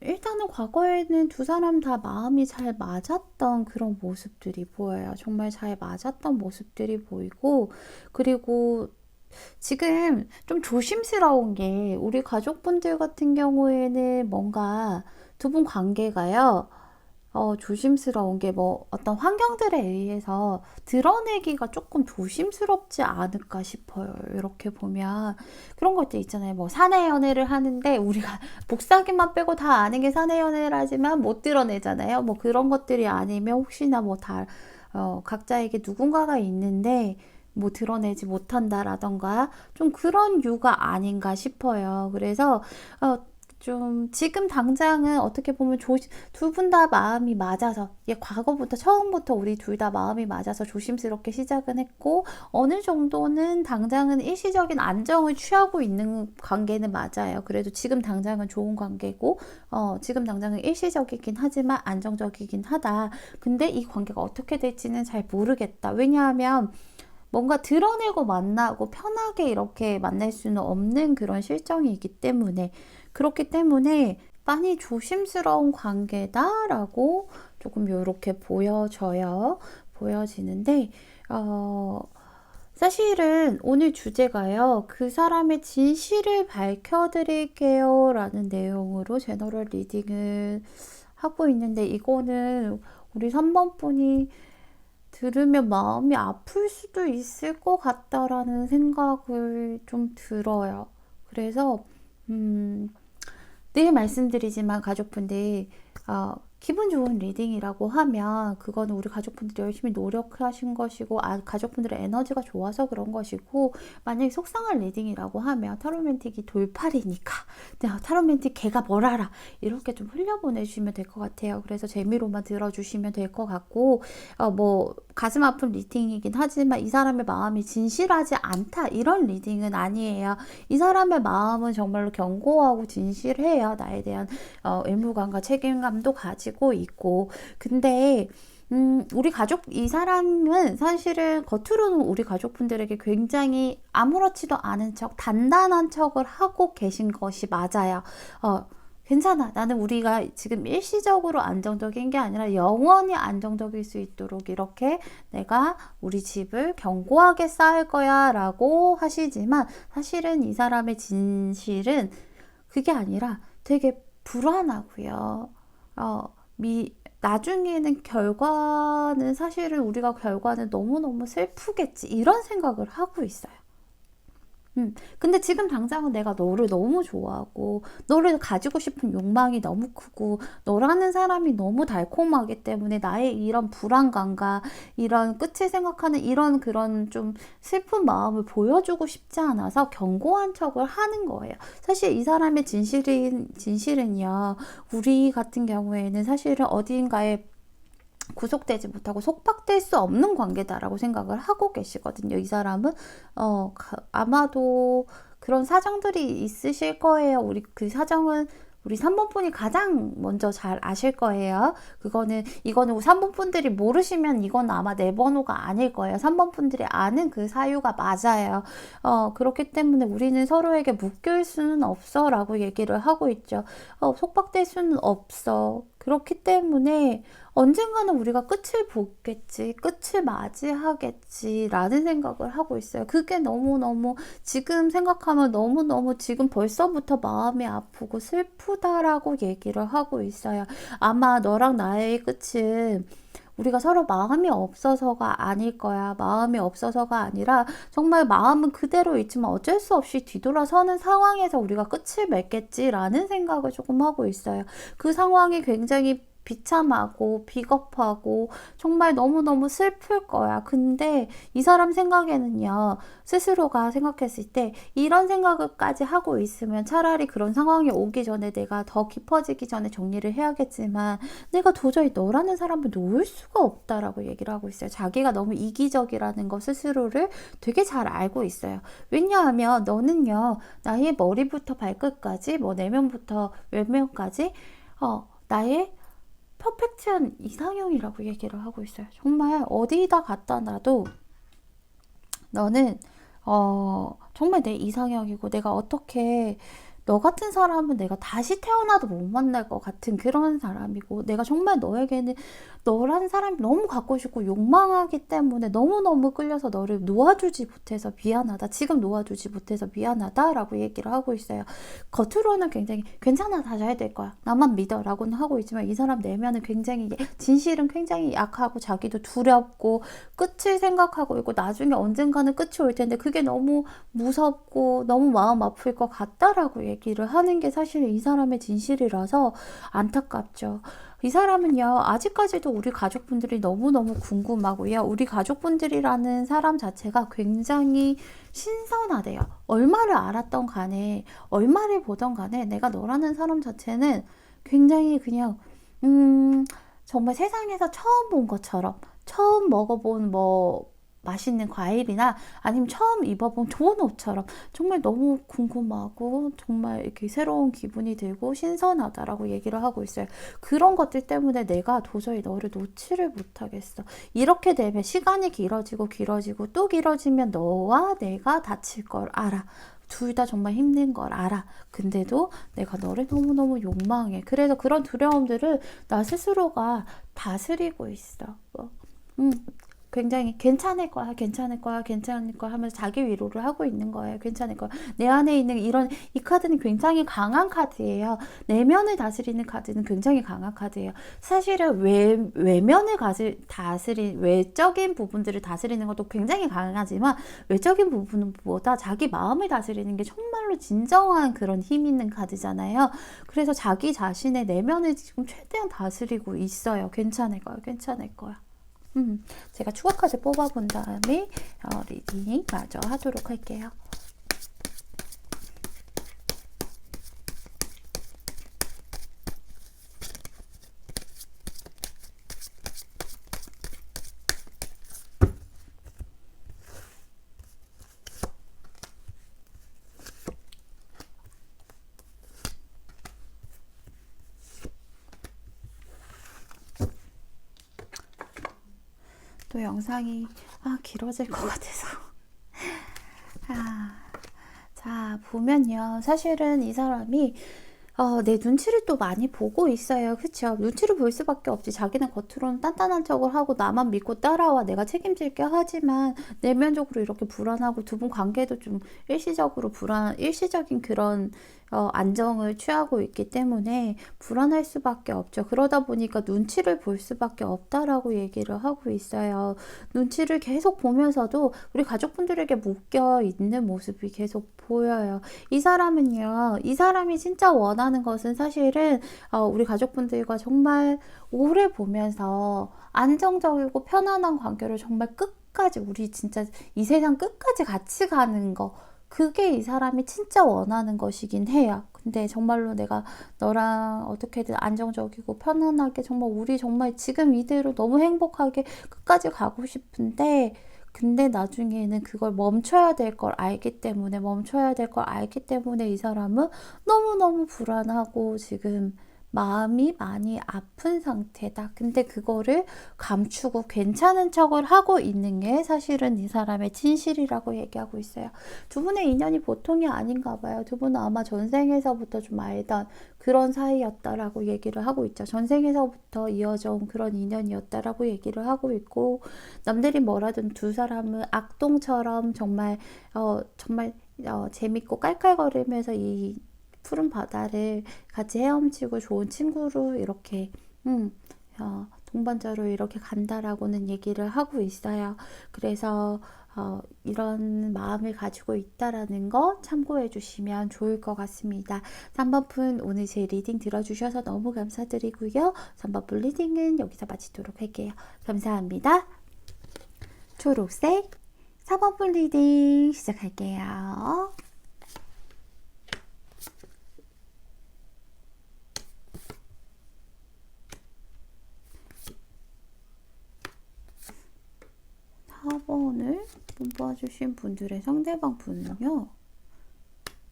일단은 과거에는 두 사람 다 마음이 잘 맞았던 그런 모습들이 보여요. 정말 잘 맞았던 모습들이 보이고, 그리고 지금 좀 조심스러운 게 우리 가족분들 같은 경우에는 뭔가 두 분 관계가요. 조심스러운 게 뭐 어떤 환경들에 의해서 드러내기가 조금 조심스럽지 않을까 싶어요. 이렇게 보면 그런 것들 있잖아요. 뭐 사내 연애를 하는데 우리가 복사기만 빼고 다 아는 게 사내 연애를 하지만 못 드러내잖아요. 뭐 그런 것들이 아니면 혹시나 뭐 다 각자에게 누군가가 있는데 뭐 드러내지 못한다라던가 좀 그런 유가 아닌가 싶어요. 그래서 좀 지금 당장은 어떻게 보면 두 분 다 마음이 맞아서 과거부터 처음부터 우리 둘 다 마음이 맞아서 조심스럽게 시작은 했고 어느 정도는 당장은 일시적인 안정을 취하고 있는 관계는 맞아요. 그래도 지금 당장은 좋은 관계고 지금 당장은 일시적이긴 하지만 안정적이긴 하다. 근데 이 관계가 어떻게 될지는 잘 모르겠다. 왜냐하면 뭔가 드러내고 만나고 편하게 이렇게 만날 수는 없는 그런 실정이기 때문에 그렇기 때문에 많이 조심스러운 관계다라고 조금 이렇게 보여지는데 사실은 오늘 주제가요. 그 사람의 진실을 밝혀드릴게요 라는 내용으로 제너럴 리딩을 하고 있는데 이거는 우리 3번 분이 들으면 마음이 아플 수도 있을 것 같다라는 생각을 좀 들어요. 그래서 늘 말씀드리지만 가족분들 기분 좋은 리딩이라고 하면 그거는 우리 가족분들이 열심히 노력하신 것이고 가족분들의 에너지가 좋아서 그런 것이고 만약에 속상한 리딩이라고 하면 타로맨틱이 돌팔이니까 타로맨틱 걔가 뭘 알아 이렇게 좀 흘려보내주시면 될 것 같아요. 그래서 재미로만 들어주시면 될 것 같고 뭐 가슴 아픈 리딩이긴 하지만 이 사람의 마음이 진실하지 않다 이런 리딩은 아니에요. 이 사람의 마음은 정말로 견고하고 진실해요. 나에 대한 의무감과 책임감도 가지고 있고 근데 우리 가족, 이 사람은 사실은 겉으로는 우리 가족분들에게 굉장히 아무렇지도 않은 척, 단단한 척을 하고 계신 것이 맞아요. 괜찮아. 나는 우리가 지금 일시적으로 안정적인 게 아니라 영원히 안정적일 수 있도록 이렇게 내가 우리 집을 견고하게 쌓을 거야 라고 하시지만, 사실은 이 사람의 진실은 그게 아니라 되게 불안하고요. 어, 나중에는 결과는, 사실은 우리가 결과는 너무너무 슬프겠지, 이런 생각을 하고 있어요. 근데 지금 당장은 내가 너를 너무 좋아하고 너를 가지고 싶은 욕망이 너무 크고 너라는 사람이 너무 달콤하기 때문에 나의 이런 불안감과 이런 끝을 생각하는 이런 그런 좀 슬픈 마음을 보여주고 싶지 않아서 견고한 척을 하는 거예요. 사실 이 사람의 진실은요, 우리 같은 경우에는 사실은 어딘가에 구속되지 못하고 속박될 수 없는 관계다라고 생각을 하고 계시거든요. 이 사람은 아마도 그런 사정들이 있으실 거예요. 우리 그 사정은 우리 3번 분이 가장 먼저 잘 아실 거예요. 이거는 3번 분들이 모르시면 이건 아마 내 번호가 아닐 거예요. 3번 분들이 아는 그 사유가 맞아요. 그렇기 때문에 우리는 서로에게 묶일 수는 없어 라고 얘기를 하고 있죠. 속박될 수는 없어. 그렇기 때문에 언젠가는 우리가 끝을 보겠지, 끝을 맞이하겠지 라는 생각을 하고 있어요. 그게 너무너무 지금 생각하면 너무너무 지금 벌써부터 마음이 아프고 슬프다라고 얘기를 하고 있어요. 아마 너랑 나의 끝은 우리가 서로 마음이 없어서가 아닐 거야. 마음이 없어서가 아니라 정말 마음은 그대로 있지만 어쩔 수 없이 뒤돌아서는 상황에서 우리가 끝을 맺겠지라는 생각을 조금 하고 있어요. 그 상황이 굉장히 비참하고 비겁하고 정말 너무너무 슬플 거야. 근데 이 사람 생각에는요, 스스로가 생각했을 때 이런 생각을까지 하고 있으면 차라리 그런 상황이 오기 전에 내가 더 깊어지기 전에 정리를 해야겠지만 내가 도저히 너라는 사람을 놓을 수가 없다라고 얘기를 하고 있어요. 자기가 너무 이기적이라는 거 스스로를 되게 잘 알고 있어요. 왜냐하면 너는요, 나의 머리부터 발끝까지, 뭐 내면부터 외면까지 나의 퍼펙트한 이상형이라고 얘기를 하고 있어요. 정말 어디다 갖다 놔도 너는 정말 내 이상형이고, 내가 어떻게 너 같은 사람은 내가 다시 태어나도 못 만날 것 같은 그런 사람이고, 내가 정말 너에게는 너라는 사람이 너무 갖고 싶고 욕망하기 때문에 너무너무 끌려서 너를 놓아주지 못해서 미안하다, 지금 놓아주지 못해서 미안하다 라고 얘기를 하고 있어요. 겉으로는 굉장히 괜찮아, 다 잘 될 거야, 나만 믿어 라고는 하고 있지만 이 사람 내면은 굉장히, 진실은 굉장히 약하고 자기도 두렵고 끝을 생각하고 있고 나중에 언젠가는 끝이 올 텐데 그게 너무 무섭고 너무 마음 아플 것 같다라고 얘기를 하는 게 사실 이 사람의 진실이라서 안타깝죠. 이 사람은요, 아직까지도 우리 가족분들이 너무너무 궁금하고요. 우리 가족분들이라는 사람 자체가 굉장히 신선하대요. 얼마를 알았던 간에, 얼마를 보던 간에 내가 너라는 사람 자체는 굉장히 그냥, 정말 세상에서 처음 본 것처럼, 처음 먹어본 맛있는 과일이나 아니면 처음 입어본 좋은 옷처럼 정말 너무 궁금하고 정말 이렇게 새로운 기분이 들고 신선하다라고 얘기를 하고 있어요. 그런 것들 때문에 내가 도저히 너를 놓지를 못하겠어. 이렇게 되면 시간이 길어지고 또 길어지면 너와 내가 다칠 걸 알아. 둘 다 정말 힘든 걸 알아. 근데도 내가 너를 너무너무 욕망해. 그래서 그런 두려움들을 나 스스로가 다스리고 있어. 굉장히 괜찮을 거야 하면서 자기 위로를 하고 있는 거예요. 괜찮을 거야. 내 안에 있는 이 카드는 굉장히 강한 카드예요. 내면을 다스리는 카드는 굉장히 강한 카드예요. 사실은 외면을 외적인 부분들을 다스리는 것도 굉장히 강하지만 외적인 부분보다 자기 마음을 다스리는 게 정말로 진정한 그런 힘 있는 카드잖아요. 그래서 자기 자신의 내면을 지금 최대한 다스리고 있어요. 괜찮을 거야. 제가 추가 카드 뽑아본 다음에 리딩 마저 하도록 할게요. 또 영상이 길어질 것 같아서 자, 보면요, 사실은 이 사람이 내 눈치를 또 많이 보고 있어요. 그쵸? 눈치를 볼 수밖에 없지. 자기는 겉으로는 단단한 척을 하고 나만 믿고 따라와. 내가 책임질게 하지만 내면적으로 이렇게 불안하고 두 분 관계도 좀 일시적인 그런 안정을 취하고 있기 때문에 불안할 수밖에 없죠. 그러다 보니까 눈치를 볼 수밖에 없다라고 얘기를 하고 있어요. 눈치를 계속 보면서도 우리 가족분들에게 묶여 있는 모습이 계속 보여요. 이 사람이 진짜 원하는 것은 사실은 우리 가족분들과 정말 오래 보면서 안정적이고 편안한 관계를 정말 끝까지 우리 진짜 이 세상 끝까지 같이 가는 거 그게 이 사람이 진짜 원하는 것이긴 해요. 근데 정말로 내가 너랑 어떻게든 안정적이고 편안하게 정말 우리 정말 지금 이대로 너무 행복하게 끝까지 가고 싶은데 근데 나중에는 그걸 멈춰야 될 걸 알기 때문에 이 사람은 너무너무 불안하고 지금 마음이 많이 아픈 상태다. 근데 그거를 감추고 괜찮은 척을 하고 있는 게 사실은 이 사람의 진실이라고 얘기하고 있어요. 두 분의 인연이 보통이 아닌가 봐요. 두 분은 아마 전생에서부터 좀 알던 그런 사이였다라고 얘기를 하고 있죠. 전생에서부터 이어져 온 그런 인연이었다라고 얘기를 하고 있고 남들이 뭐라든 두 사람은 악동처럼 정말 재밌고 깔깔거리면서 이 푸른 바다를 같이 헤엄치고 좋은 친구로 이렇게 동반자로 이렇게 간다라고는 얘기를 하고 있어요. 그래서 이런 마음을 가지고 있다라는 거 참고해 주시면 좋을 것 같습니다. 3번 분 오늘 제 리딩 들어주셔서 너무 감사드리고요. 3번 분 리딩은 여기서 마치도록 할게요. 감사합니다. 초록색 4번 분 리딩 시작할게요. 번을 뽑아주신 분들의 상대방 분은요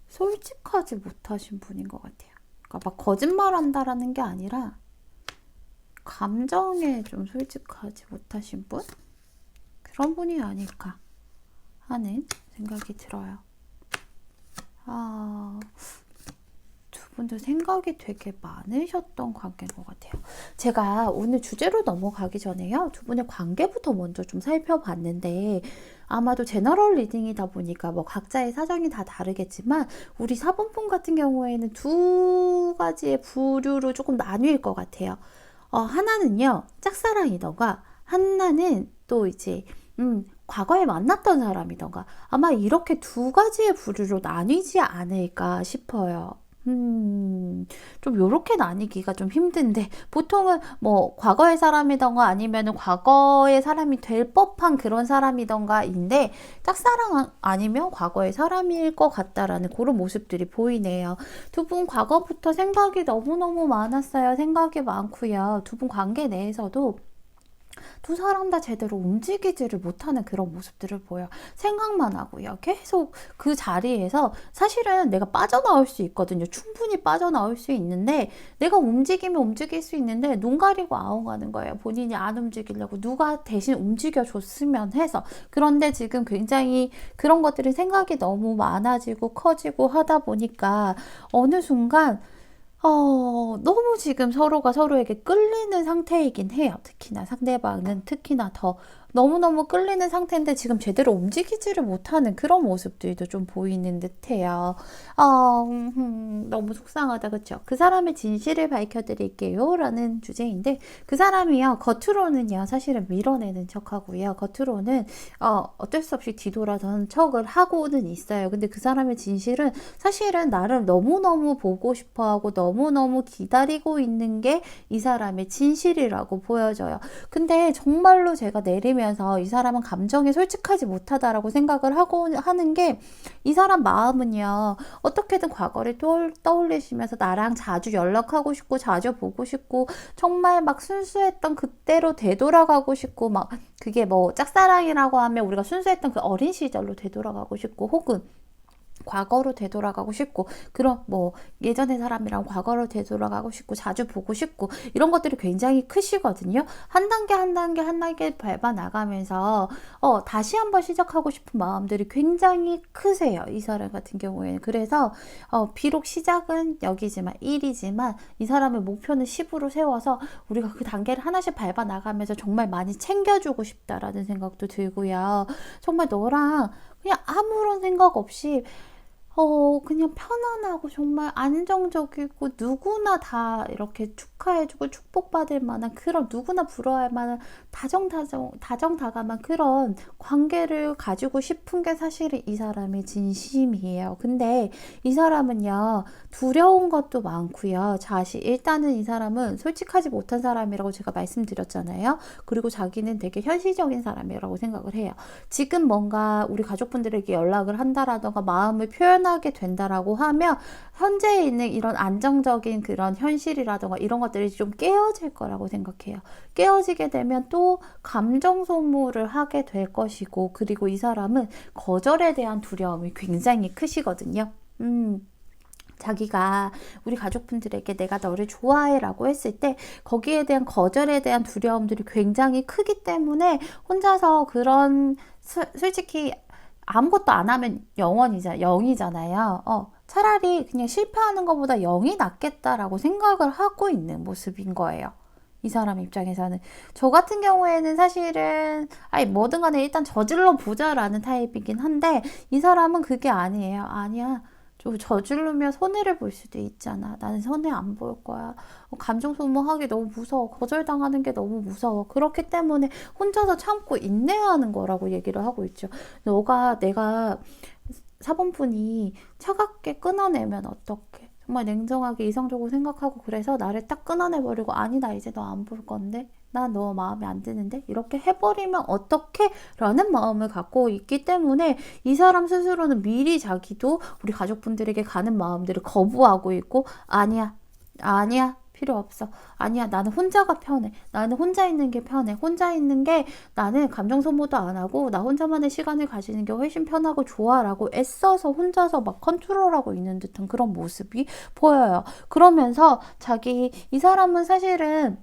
솔직하지 못하신 분인 것 같아요. 그러니까 막 거짓말 한다라는 게 아니라 감정에 좀 솔직하지 못하신 분? 그런 분이 아닐까 하는 생각이 들어요. 두 분도 생각이 되게 많으셨던 관계인 것 같아요. 제가 오늘 주제로 넘어가기 전에요. 두 분의 관계부터 먼저 좀 살펴봤는데 아마도 제너럴 리딩이다 보니까 뭐 각자의 사정이 다 다르겠지만 우리 4번분 같은 경우에는 두 가지의 부류로 조금 나뉠 것 같아요. 하나는요. 짝사랑이던가 하나는 또 이제 과거에 만났던 사람이던가 아마 이렇게 두 가지의 부류로 나뉘지 않을까 싶어요. 좀 요렇게 나뉘기가 좀 힘든데 보통은 뭐 과거의 사람이던가 아니면 과거의 사람이 될 법한 그런 사람이던가인데 짝사랑 아니면 과거의 사람일 것 같다라는 그런 모습들이 보이네요. 두 분 과거부터 생각이 너무너무 많았어요. 생각이 많고요. 두 분 관계 내에서도 두 사람 다 제대로 움직이지를 못하는 그런 모습들을 보여요. 생각만 하고요. 계속 그 자리에서 사실은 내가 빠져나올 수 있거든요. 충분히 빠져나올 수 있는데 내가 움직이면 움직일 수 있는데 눈 가리고 아웅하는 거예요. 본인이 안 움직이려고 누가 대신 움직여줬으면 해서. 그런데 지금 굉장히 그런 것들이 생각이 너무 많아지고 커지고 하다 보니까 어느 순간 너무 지금 서로가 서로에게 끌리는 상태이긴 해요. 특히나 상대방은 특히나 더 너무너무 끌리는 상태인데 지금 제대로 움직이지를 못하는 그런 모습들도 좀 보이는 듯해요. 너무 속상하다, 그쵸? 그 사람의 진실을 밝혀드릴게요 라는 주제인데 그 사람이요 겉으로는요 사실은 밀어내는 척하고요 겉으로는 어쩔 수 없이 뒤돌아서는 척을 하고는 있어요. 근데 그 사람의 진실은 사실은 나를 너무너무 보고 싶어하고 너무너무 기다리고 있는 게 이 사람의 진실이라고 보여져요. 근데 정말로 제가 내리면서 이 사람은 감정에 솔직하지 못하다라고 생각을 하는 게 이 사람 마음은요 어떻게든 과거를 떠올리시면서 나랑 자주 연락하고 싶고 자주 보고 싶고 정말 막 순수했던 그때로 되돌아가고 싶고 막 그게 뭐 짝사랑이라고 하면 우리가 순수했던 그 어린 시절로 되돌아가고 싶고 혹은 과거로 되돌아가고 싶고, 그런 뭐 예전의 사람이랑 과거로 되돌아가고 싶고 자주 보고 싶고 이런 것들이 굉장히 크시거든요. 한 단계 한 단계 한 단계 밟아 나가면서 다시 한번 시작하고 싶은 마음들이 굉장히 크세요. 이 사람 같은 경우에는. 그래서 비록 시작은 여기지만 1이지만 이 사람의 목표는 10으로 세워서 우리가 그 단계를 하나씩 밟아 나가면서 정말 많이 챙겨주고 싶다라는 생각도 들고요. 정말 너랑 그냥 아무런 생각 없이 그냥 편안하고 정말 안정적이고 누구나 다 이렇게 축하해주고 축복받을 만한 그런, 누구나 부러워할 만한 다정다감한 그런 관계를 가지고 싶은 게 사실은 이 사람의 진심이에요. 근데 이 사람은요, 두려운 것도 많고요. 일단은 이 사람은 솔직하지 못한 사람이라고 제가 말씀드렸잖아요. 그리고 자기는 되게 현실적인 사람이라고 생각을 해요. 지금 뭔가 우리 가족분들에게 연락을 한다라던가 마음을 표현하게 된다라고 하면 현재에 있는 이런 안정적인 그런 현실이라던가 이런 것들이 좀 깨어질 거라고 생각해요. 깨어지게 되면 또 감정 소모를 하게 될 것이고, 그리고 이 사람은 거절에 대한 두려움이 굉장히 크시거든요. 자기가 우리 가족분들에게 내가 너를 좋아해 라고 했을 때 거기에 대한 거절에 대한 두려움들이 굉장히 크기 때문에 혼자서 그런, 솔직히 아무것도 안 하면 0이잖아요. 차라리 그냥 실패하는 것보다 0이 낫겠다라고 생각을 하고 있는 모습인 거예요. 이 사람 입장에서는. 저 같은 경우에는 사실은 뭐든 간에 일단 저질러 보자라는 타입이긴 한데, 이 사람은 그게 아니에요. 아니야, 좀 저지르면 손해를 볼 수도 있잖아. 나는 손해 안 볼 거야. 감정 소모하기 너무 무서워. 거절당하는 게 너무 무서워. 그렇기 때문에 혼자서 참고 인내하는 거라고 얘기를 하고 있죠. 내가 사본분이 차갑게 끊어내면 어떡해. 정말 냉정하게 이성적으로 생각하고 그래서 나를 딱 끊어내버리고, 아니 나 이제 너 안 볼 건데, 나 너 마음에 안 드는데, 이렇게 해버리면 어떡해? 라는 마음을 갖고 있기 때문에 이 사람 스스로는 미리 자기도 우리 가족분들에게 가는 마음들을 거부하고 있고, 아니야 필요 없어. 아니야, 나는 혼자가 편해. 나는 혼자 있는 게 편해. 혼자 있는 게, 나는 감정 소모도 안 하고 나 혼자만의 시간을 가지는 게 훨씬 편하고 좋아라고 애써서 혼자서 막 컨트롤하고 있는 듯한 그런 모습이 보여요. 그러면서 이 사람은 사실은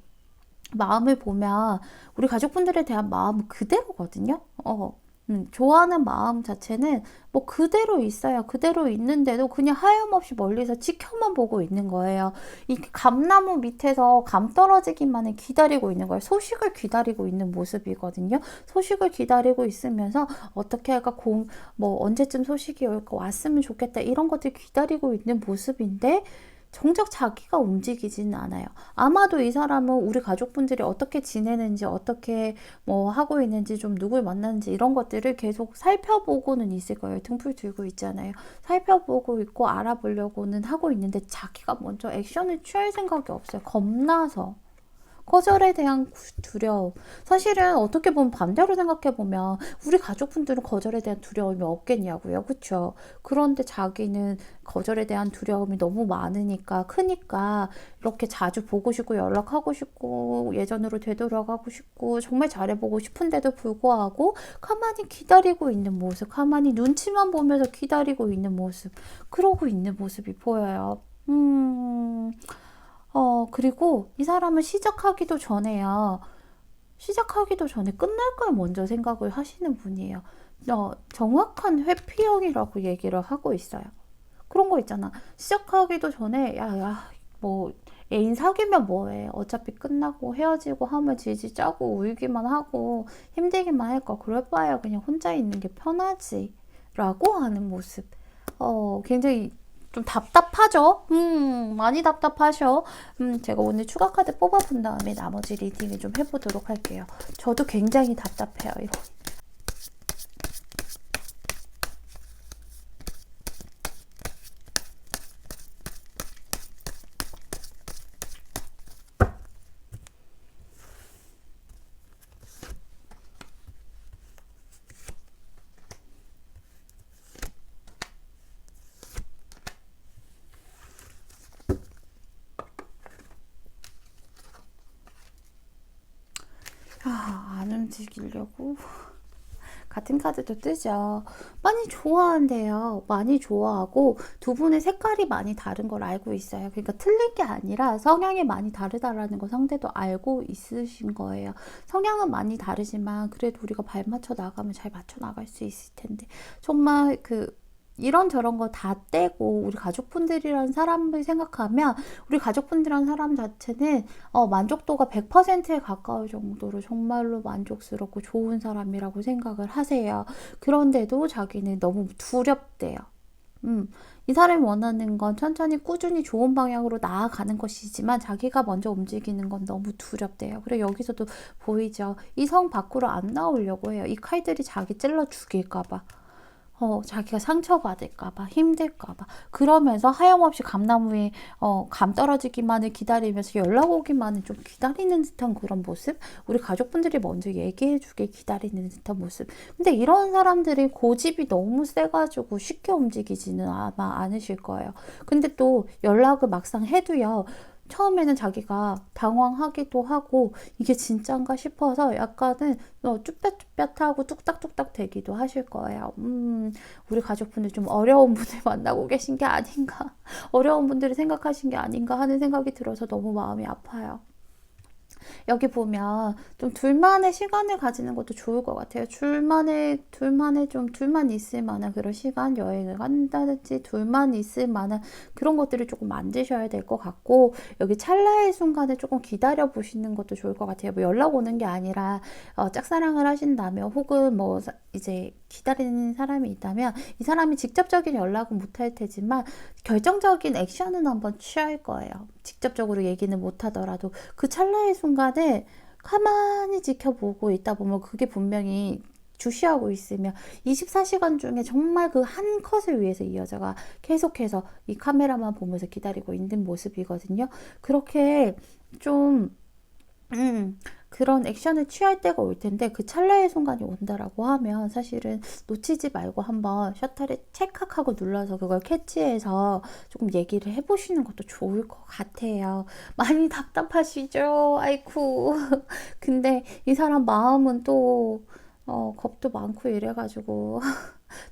마음을 보면 우리 가족분들에 대한 마음은 그대로거든요. 좋아하는 마음 자체는 뭐 그대로 있어요. 그대로 있는데도 그냥 하염없이 멀리서 지켜만 보고 있는 거예요. 이 감나무 밑에서 감 떨어지기만을 기다리고 있는 거예요. 소식을 기다리고 있는 모습이거든요. 소식을 기다리고 있으면서 어떻게 할까, 언제쯤 소식이 올까, 왔으면 좋겠다, 이런 것들 기다리고 있는 모습인데 정작 자기가 움직이지는 않아요. 아마도 이 사람은 우리 가족분들이 어떻게 지내는지, 어떻게 하고 있는지, 좀 누굴 만나는지 이런 것들을 계속 살펴보고는 있을 거예요. 등불 들고 있잖아요. 살펴보고 있고 알아보려고는 하고 있는데 자기가 먼저 액션을 취할 생각이 없어요. 겁나서. 거절에 대한 두려움. 사실은 어떻게 보면 반대로 생각해보면 우리 가족분들은 거절에 대한 두려움이 없겠냐고요. 그쵸? 그런데 자기는 거절에 대한 두려움이 너무 크니까 이렇게 자주 보고 싶고 연락하고 싶고 예전으로 되돌아가고 싶고 정말 잘해보고 싶은데도 불구하고 가만히 기다리고 있는 모습, 가만히 눈치만 보면서 기다리고 있는 모습, 그러고 있는 모습이 보여요. 그리고 이 사람은 시작하기도 전에 끝날 걸 먼저 생각을 하시는 분이에요. 정확한 회피형이라고 얘기를 하고 있어요. 그런 거 있잖아. 시작하기도 전에, 애인 사귀면 뭐해. 어차피 끝나고 헤어지고 하면 질질 짜고 울기만 하고 힘들기만 할 거. 그럴 바에야 그냥 혼자 있는 게 편하지. 라고 하는 모습. 굉장히 좀 답답하죠? 많이 답답하셔. 제가 오늘 추가 카드 뽑아본 다음에 나머지 리딩을 좀 해보도록 할게요. 저도 굉장히 답답해요, 이거. 안 움직이려고 같은 카드도 뜨죠. 많이 좋아한대요. 많이 좋아하고 두 분의 색깔이 많이 다른 걸 알고 있어요. 그러니까 틀린 게 아니라 성향이 많이 다르다라는 거 상대도 알고 있으신 거예요. 성향은 많이 다르지만 그래도 우리가 발 맞춰 나가면 잘 맞춰 나갈 수 있을 텐데 정말 이런저런 거 다 떼고 우리 가족분들이라는 사람을 생각하면 우리 가족분들이라는 사람 자체는 만족도가 100%에 가까울 정도로 정말로 만족스럽고 좋은 사람이라고 생각을 하세요. 그런데도 자기는 너무 두렵대요. 이 사람이 원하는 건 천천히 꾸준히 좋은 방향으로 나아가는 것이지만 자기가 먼저 움직이는 건 너무 두렵대요. 그리고 여기서도 보이죠. 이 성 밖으로 안 나오려고 해요. 이 칼들이 자기 찔러 죽일까 봐. 자기가 상처받을까봐, 힘들까봐. 그러면서 하염없이 감나무에, 감 떨어지기만을 기다리면서 연락 오기만을 좀 기다리는 듯한 그런 모습? 우리 가족분들이 먼저 얘기해주길 기다리는 듯한 모습. 근데 이런 사람들이 고집이 너무 세가지고 쉽게 움직이지는 아마 않으실 거예요. 근데 또 연락을 막상 해도요. 처음에는 자기가 당황하기도 하고 이게 진짠가 싶어서 약간은 쭈뼛쭈뼛하고 뚝딱뚝딱 되기도 하실 거예요. 우리 가족분들 좀 어려운 분들 만나고 계신 게 아닌가, 어려운 분들이 생각하신 게 아닌가 하는 생각이 들어서 너무 마음이 아파요. 여기 보면 좀 둘만의 시간을 가지는 것도 좋을 것 같아요. 둘만 있을 만한 그런 시간, 여행을 간다든지 둘만 있을 만한 그런 것들을 조금 만드셔야 될 것 같고, 여기 찰나의 순간에 조금 기다려 보시는 것도 좋을 것 같아요. 뭐 연락 오는 게 아니라 짝사랑을 하신다면 혹은 뭐 이제 기다리는 사람이 있다면 이 사람이 직접적인 연락은 못할 테지만 결정적인 액션은 한번 취할 거예요. 직접적으로 얘기는 못하더라도 그 찰나의 순간에 가만히 지켜보고 있다 보면 그게 분명히 주시하고 있으면 24시간 중에 정말 그 한 컷을 위해서 이 여자가 계속해서 이 카메라만 보면서 기다리고 있는 모습이거든요. 그렇게 좀 그런 액션을 취할 때가 올 텐데 그 찰나의 순간이 온다라고 하면 사실은 놓치지 말고 한번 셔터를 찰칵하고 눌러서 그걸 캐치해서 조금 얘기를 해보시는 것도 좋을 것 같아요. 많이 답답하시죠? 아이쿠. 근데 이 사람 마음은 또 겁도 많고 이래가지고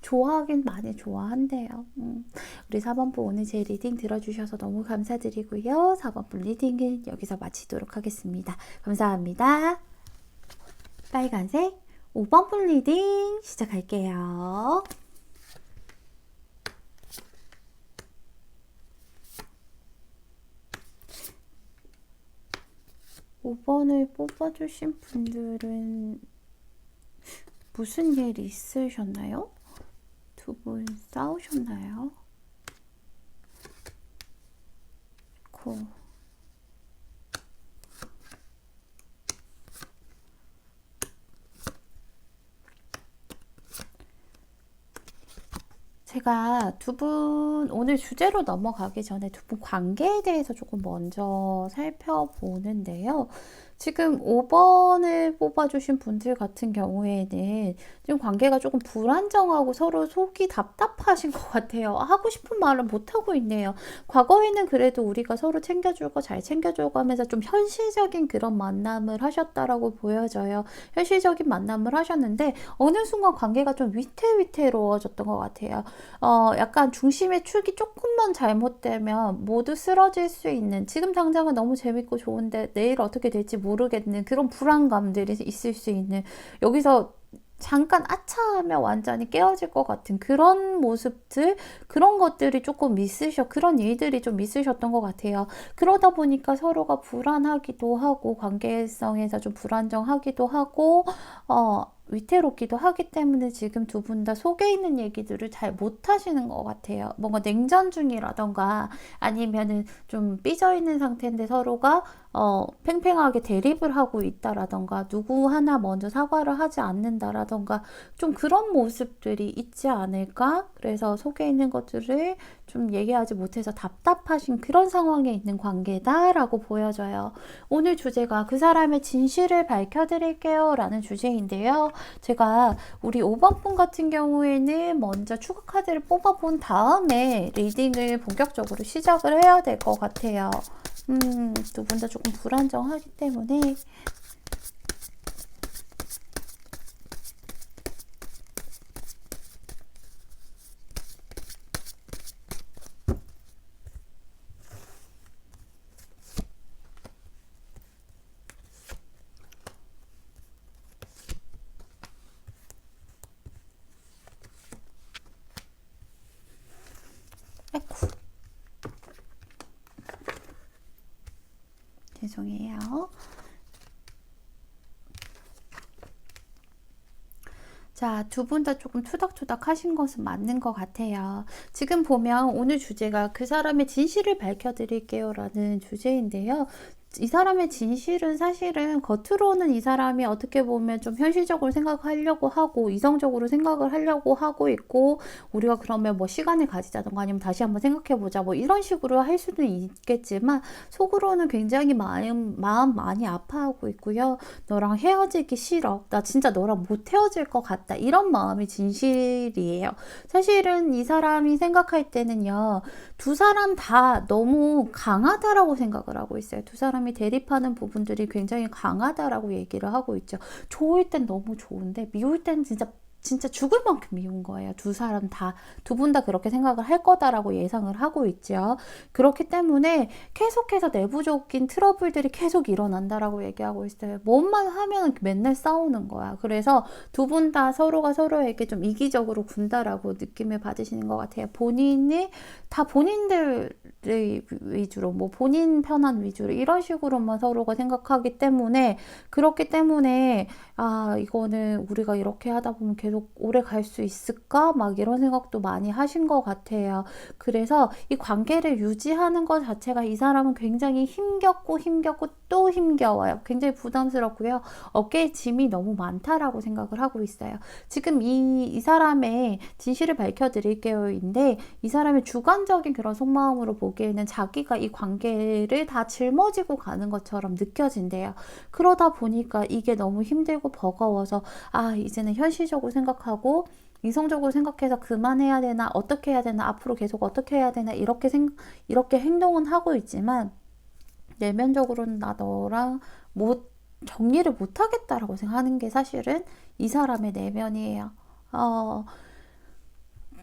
좋아하긴 많이 좋아한대요. 우리 4번분 오늘 제 리딩 들어주셔서 너무 감사드리고요. 4번분 리딩은 여기서 마치도록 하겠습니다. 감사합니다. 빨간색 5번분 리딩 시작할게요. 5번을 뽑아주신 분들은 무슨 일 있으셨나요? 두 분 싸우셨나요? 제가 두 분 오늘 주제로 넘어가기 전에 두 분 관계에 대해서 조금 먼저 살펴보는데요. 지금 5번을 뽑아주신 분들 같은 경우에는 지금 관계가 조금 불안정하고 서로 속이 답답하신 것 같아요. 하고 싶은 말을 못하고 있네요. 과거에는 그래도 우리가 서로 챙겨주고 잘 챙겨주고 하면서 좀 현실적인 그런 만남을 하셨다라고 보여져요. 현실적인 만남을 하셨는데 어느 순간 관계가 좀 위태위태로워졌던 것 같아요. 약간 중심의 축이 조금만 잘못되면 모두 쓰러질 수 있는, 지금 당장은 너무 재밌고 좋은데 내일 어떻게 될지 모르겠는 그런 불안감들이 있을 수 있는, 여기서 잠깐 아차하면 완전히 깨어질 것 같은 그런 모습들, 그런 것들이 조금 그런 일들이 좀 있으셨던 것 같아요. 그러다 보니까 서로가 불안하기도 하고 관계성에서 좀 불안정하기도 하고 위태롭기도 하기 때문에 지금 두 분 다 속에 있는 얘기들을 잘 못하시는 것 같아요. 뭔가 냉전 중이라던가 아니면은 좀 삐져 있는 상태인데 서로가 팽팽하게 대립을 하고 있다라던가 누구 하나 먼저 사과를 하지 않는다라던가 좀 그런 모습들이 있지 않을까? 그래서 속에 있는 것들을 좀 얘기하지 못해서 답답하신 그런 상황에 있는 관계다라고 보여져요. 오늘 주제가 그 사람의 진실을 밝혀드릴게요 라는 주제인데요. 제가 우리 5번 분 같은 경우에는 먼저 추가 카드를 뽑아본 다음에 리딩을 본격적으로 시작을 해야 될 것 같아요. 두 분 다 조금 불안정하기 때문에 죄송해요. 자, 두 분 다 조금 투닥투닥 하신 것은 맞는 것 같아요. 지금 보면 오늘 주제가 그 사람의 진실을 밝혀드릴게요 라는 주제인데요. 이 사람의 진실은 사실은 겉으로는 이 사람이 어떻게 보면 좀 현실적으로 생각하려고 하고 이성적으로 생각을 하려고 하고 있고, 우리가 그러면 뭐 시간을 가지자던가 아니면 다시 한번 생각해보자 뭐 이런 식으로 할 수도 있겠지만, 속으로는 굉장히 마음 많이 아파하고 있고요. 너랑 헤어지기 싫어, 나 진짜 너랑 못 헤어질 것 같다, 이런 마음이 진실이에요. 사실은 이 사람이 생각할 때는요, 두 사람 다 너무 강하다라고 생각을 하고 있어요. 두 사람이 대립하는 부분들이 굉장히 강하다라고 얘기를 하고 있죠. 좋을 땐 너무 좋은데 미울 땐 진짜 죽을 만큼 미운 거예요. 두 사람 다, 두 분 다 그렇게 생각을 할 거다라고 예상을 하고 있죠. 그렇기 때문에 계속해서 내부적인 트러블들이 계속 일어난다라고 얘기하고 있어요. 뭔만 하면 맨날 싸우는 거야. 그래서 두 분 다 서로가 서로에게 좀 이기적으로 군다라고 느낌을 받으시는 것 같아요. 본인이 다 본인들 위주로, 뭐 본인 편한 위주로 이런 식으로만 서로가 생각하기 때문에, 그렇기 때문에 아, 이거는 우리가 이렇게 하다 보면 계속 오래 갈 수 있을까? 막 이런 생각도 많이 하신 것 같아요. 그래서 이 관계를 유지하는 것 자체가 이 사람은 굉장히 힘겹고 또 힘겨워요. 굉장히 부담스럽고요. 어깨에 짐이 너무 많다라고 생각을 하고 있어요. 지금 이 사람의 진실을 밝혀드릴게요인데, 이 사람의 주관적인 그런 속마음으로 보기에는 자기가 이 관계를 다 짊어지고 가는 것처럼 느껴진대요. 그러다 보니까 이게 너무 힘들고 버거워서, 아, 이제는 현실적으로 생각하고 이성적으로 생각해서 그만해야 되나, 어떻게 해야 되나, 앞으로 계속 어떻게 해야 되나, 이렇게 행동은 하고 있지만 내면적으로는 나 너랑 정리를 못 하겠다라고 생각하는 게 사실은 이 사람의 내면이에요.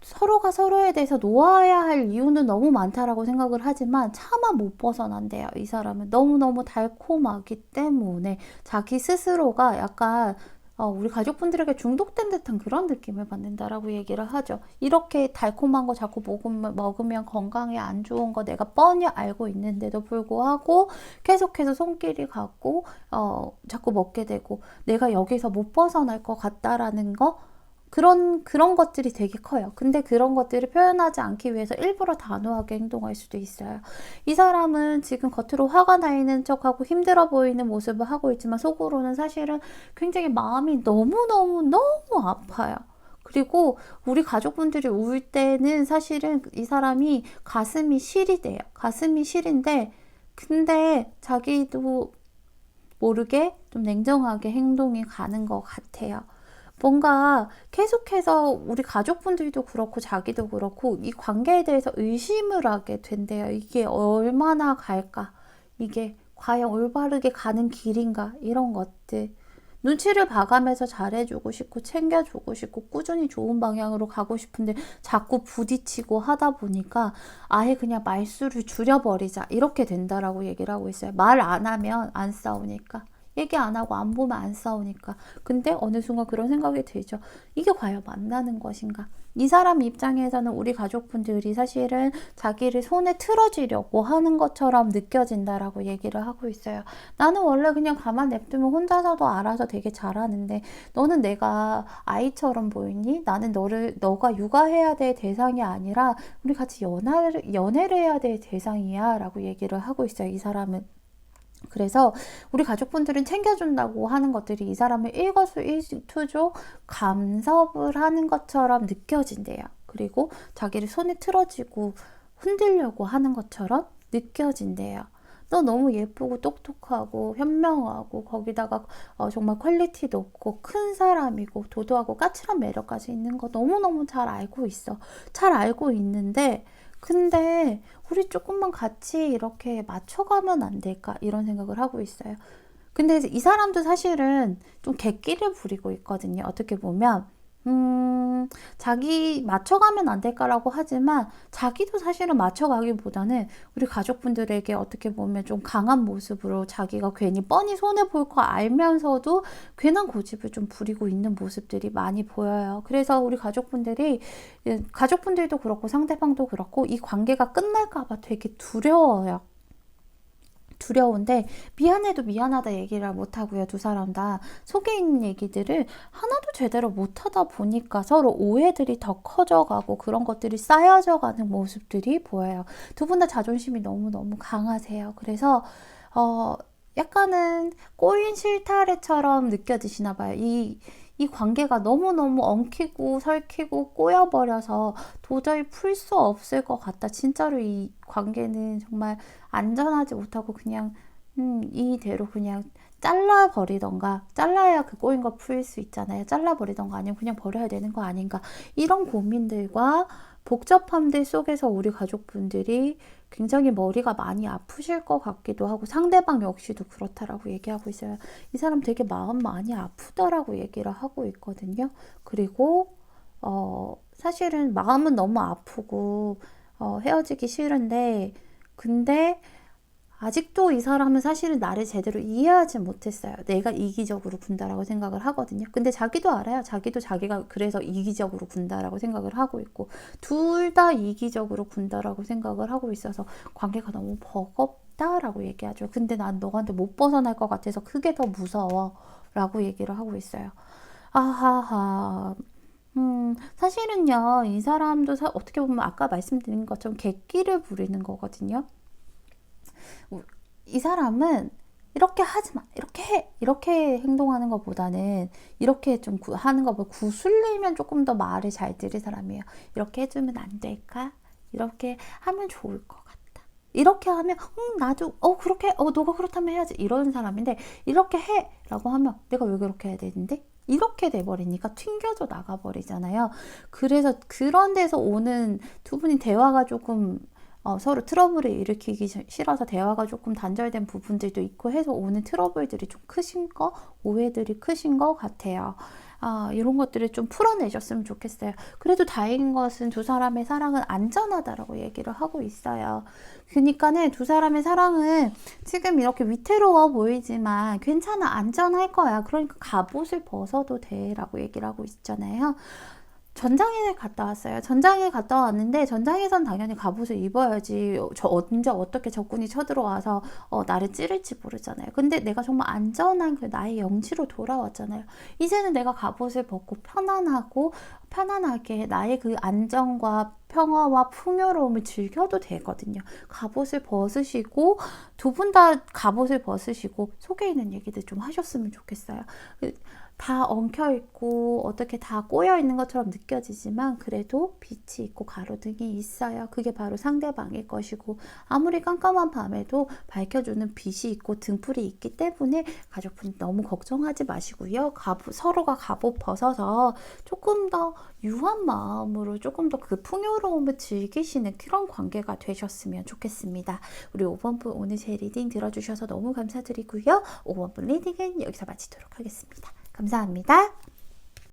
서로가 서로에 대해서 놓아야 할 이유는 너무 많다라고 생각을 하지만 차마 못 벗어난대요. 이 사람은 너무너무 달콤하기 때문에 자기 스스로가 약간 우리 가족분들에게 중독된 듯한 그런 느낌을 받는다라고 얘기를 하죠. 이렇게 달콤한 거 자꾸 먹으면 건강에 안 좋은 거 내가 뻔히 알고 있는데도 불구하고 계속해서 손길이 가고 자꾸 먹게 되고, 내가 여기서 못 벗어날 것 같다라는 거, 그런 것들이 되게 커요. 근데 그런 것들을 표현하지 않기 위해서 일부러 단호하게 행동할 수도 있어요. 이 사람은 지금 겉으로 화가 나 있는 척하고 힘들어 보이는 모습을 하고 있지만 속으로는 사실은 굉장히 마음이 너무 아파요. 그리고 우리 가족분들이 울 때는 사실은 이 사람이 가슴이 시리대요. 가슴이 시린데, 근데 자기도 모르게 좀 냉정하게 행동이 가는 것 같아요. 뭔가 계속해서 우리 가족분들도 그렇고 자기도 그렇고 이 관계에 대해서 의심을 하게 된대요. 이게 얼마나 갈까? 이게 과연 올바르게 가는 길인가? 이런 것들. 눈치를 봐가면서 잘해주고 싶고 챙겨주고 싶고 꾸준히 좋은 방향으로 가고 싶은데 자꾸 부딪히고 하다 보니까 아예 그냥 말수를 줄여버리자, 이렇게 된다라고 얘기를 하고 있어요. 말 안 하면 안 싸우니까. 얘기 안 하고 안 보면 안 싸우니까. 근데 어느 순간 그런 생각이 들죠. 이게 과연 만나는 것인가? 이 사람 입장에서는 우리 가족분들이 사실은 자기를 손에 틀어주려고 하는 것처럼 느껴진다라고 얘기를 하고 있어요. 나는 원래 그냥 가만 냅두면 혼자서도 알아서 되게 잘하는데 너는 내가 아이처럼 보이니? 나는 너가 육아해야 될 대상이 아니라 우리 같이 연애를 해야 될 대상이야 라고 얘기를 하고 있어요. 이 사람은. 그래서 우리 가족분들은 챙겨준다고 하는 것들이 이 사람을 일거수일투족 감섭을 하는 것처럼 느껴진대요. 그리고 자기를 손에 틀어쥐고 흔들려고 하는 것처럼 느껴진대요. 너 너무 예쁘고 똑똑하고 현명하고 거기다가 정말 퀄리티 높고 큰 사람이고 도도하고 까칠한 매력까지 있는 거 너무너무 잘 알고 있어. 잘 알고 있는데 근데 우리 조금만 같이 이렇게 맞춰가면 안 될까? 이런 생각을 하고 있어요. 근데 이 사람도 사실은 좀 객기를 부리고 있거든요. 어떻게 보면 자기 맞춰가면 안 될까라고 하지만 자기도 사실은 맞춰가기보다는 우리 가족분들에게 어떻게 보면 좀 강한 모습으로 자기가 괜히 뻔히 손해볼 거 알면서도 괜한 고집을 좀 부리고 있는 모습들이 많이 보여요. 그래서 우리 가족분들도 그렇고 상대방도 그렇고 이 관계가 끝날까봐 되게 두려워요. 두려운데 미안해도 미안하다 얘기를 못하고요. 두 사람 다 속에 있는 얘기들을 하나도 제대로 못하다 보니까 서로 오해들이 더 커져가고 그런 것들이 쌓여져 가는 모습들이 보여요. 두 분 다 자존심이 너무너무 강하세요. 그래서 약간은 꼬인 실타래처럼 느껴지시나 봐요. 이 관계가 너무너무 엉키고 설키고 꼬여버려서 도저히 풀 수 없을 것 같다. 진짜로 이 관계는 정말 안전하지 못하고 그냥 이대로 그냥 잘라버리던가, 잘라야 그 꼬인 거 풀 수 있잖아요. 잘라버리던가 아니면 그냥 버려야 되는 거 아닌가. 이런 고민들과 복잡함들 속에서 우리 가족분들이 굉장히 머리가 많이 아프실 것 같기도 하고 상대방 역시도 그렇다라고 얘기하고 있어요. 이 사람 되게 마음 많이 아프다라고 얘기를 하고 있거든요. 그리고 사실은 마음은 너무 아프고 헤어지기 싫은데 근데 아직도 이 사람은 사실은 나를 제대로 이해하지 못했어요. 내가 이기적으로 군다라고 생각을 하거든요. 근데 자기도 알아요. 자기도 자기가 그래서 이기적으로 군다라고 생각을 하고 있고 둘 다 이기적으로 군다라고 생각을 하고 있어서 관계가 너무 버겁다라고 얘기하죠. 근데 난 너한테 못 벗어날 것 같아서 그게 더 무서워 라고 얘기를 하고 있어요. 아하하. 사실은요, 이 사람도 어떻게 보면 아까 말씀드린 것처럼 객기를 부리는 거거든요. 이 사람은 이렇게 하지 마, 이렇게 해, 이렇게 행동하는 것보다는 이렇게 좀 하는 것보다 구슬리면 조금 더 말을 잘 들을 사람이에요. 이렇게 해주면 안 될까? 이렇게 하면 좋을 것 같다. 이렇게 하면 나도 그렇게 너가 그렇다면 해야지 이런 사람인데 이렇게 해 라고 하면 내가 왜 그렇게 해야 되는데? 이렇게 돼버리니까 튕겨져 나가버리잖아요. 그래서 그런 데서 오는 두 분이 대화가 조금 서로 트러블을 일으키기 싫어서 대화가 조금 단절된 부분들도 있고 해서 오는 트러블들이 좀 크신 거, 오해들이 크신 것 같아요. 이런 것들을 좀 풀어내셨으면 좋겠어요. 그래도 다행인 것은 두 사람의 사랑은 안전하다라고 얘기를 하고 있어요. 그러니까는 두 사람의 사랑은 지금 이렇게 위태로워 보이지만 괜찮아, 안전할 거야. 그러니까 갑옷을 벗어도 돼 라고 얘기를 하고 있잖아요. 전장에 갔다 왔어요. 전장에 갔다 왔는데 전장에선 당연히 갑옷을 입어야지 언제 어떻게 적군이 쳐들어와서 나를 찌를지 모르잖아요. 근데 내가 정말 안전한 그 나의 영지로 돌아왔잖아요. 이제는 내가 갑옷을 벗고 편안하게 나의 그 안정과 평화와 풍요로움을 즐겨도 되거든요. 갑옷을 벗으시고 두 분 다 갑옷을 벗으시고 속에 있는 얘기들 좀 하셨으면 좋겠어요. 다 엉켜있고 어떻게 다 꼬여있는 것처럼 느껴지지만 그래도 빛이 있고 가로등이 있어요. 그게 바로 상대방일 것이고 아무리 깜깜한 밤에도 밝혀주는 빛이 있고 등불이 있기 때문에 가족분 너무 걱정하지 마시고요. 서로가 갑옷 벗어서 조금 더 유한 마음으로 조금 더 그 풍요로움을 즐기시는 그런 관계가 되셨으면 좋겠습니다. 우리 5번 분 오늘 제 리딩 들어주셔서 너무 감사드리고요. 5번 분 리딩은 여기서 마치도록 하겠습니다. 감사합니다.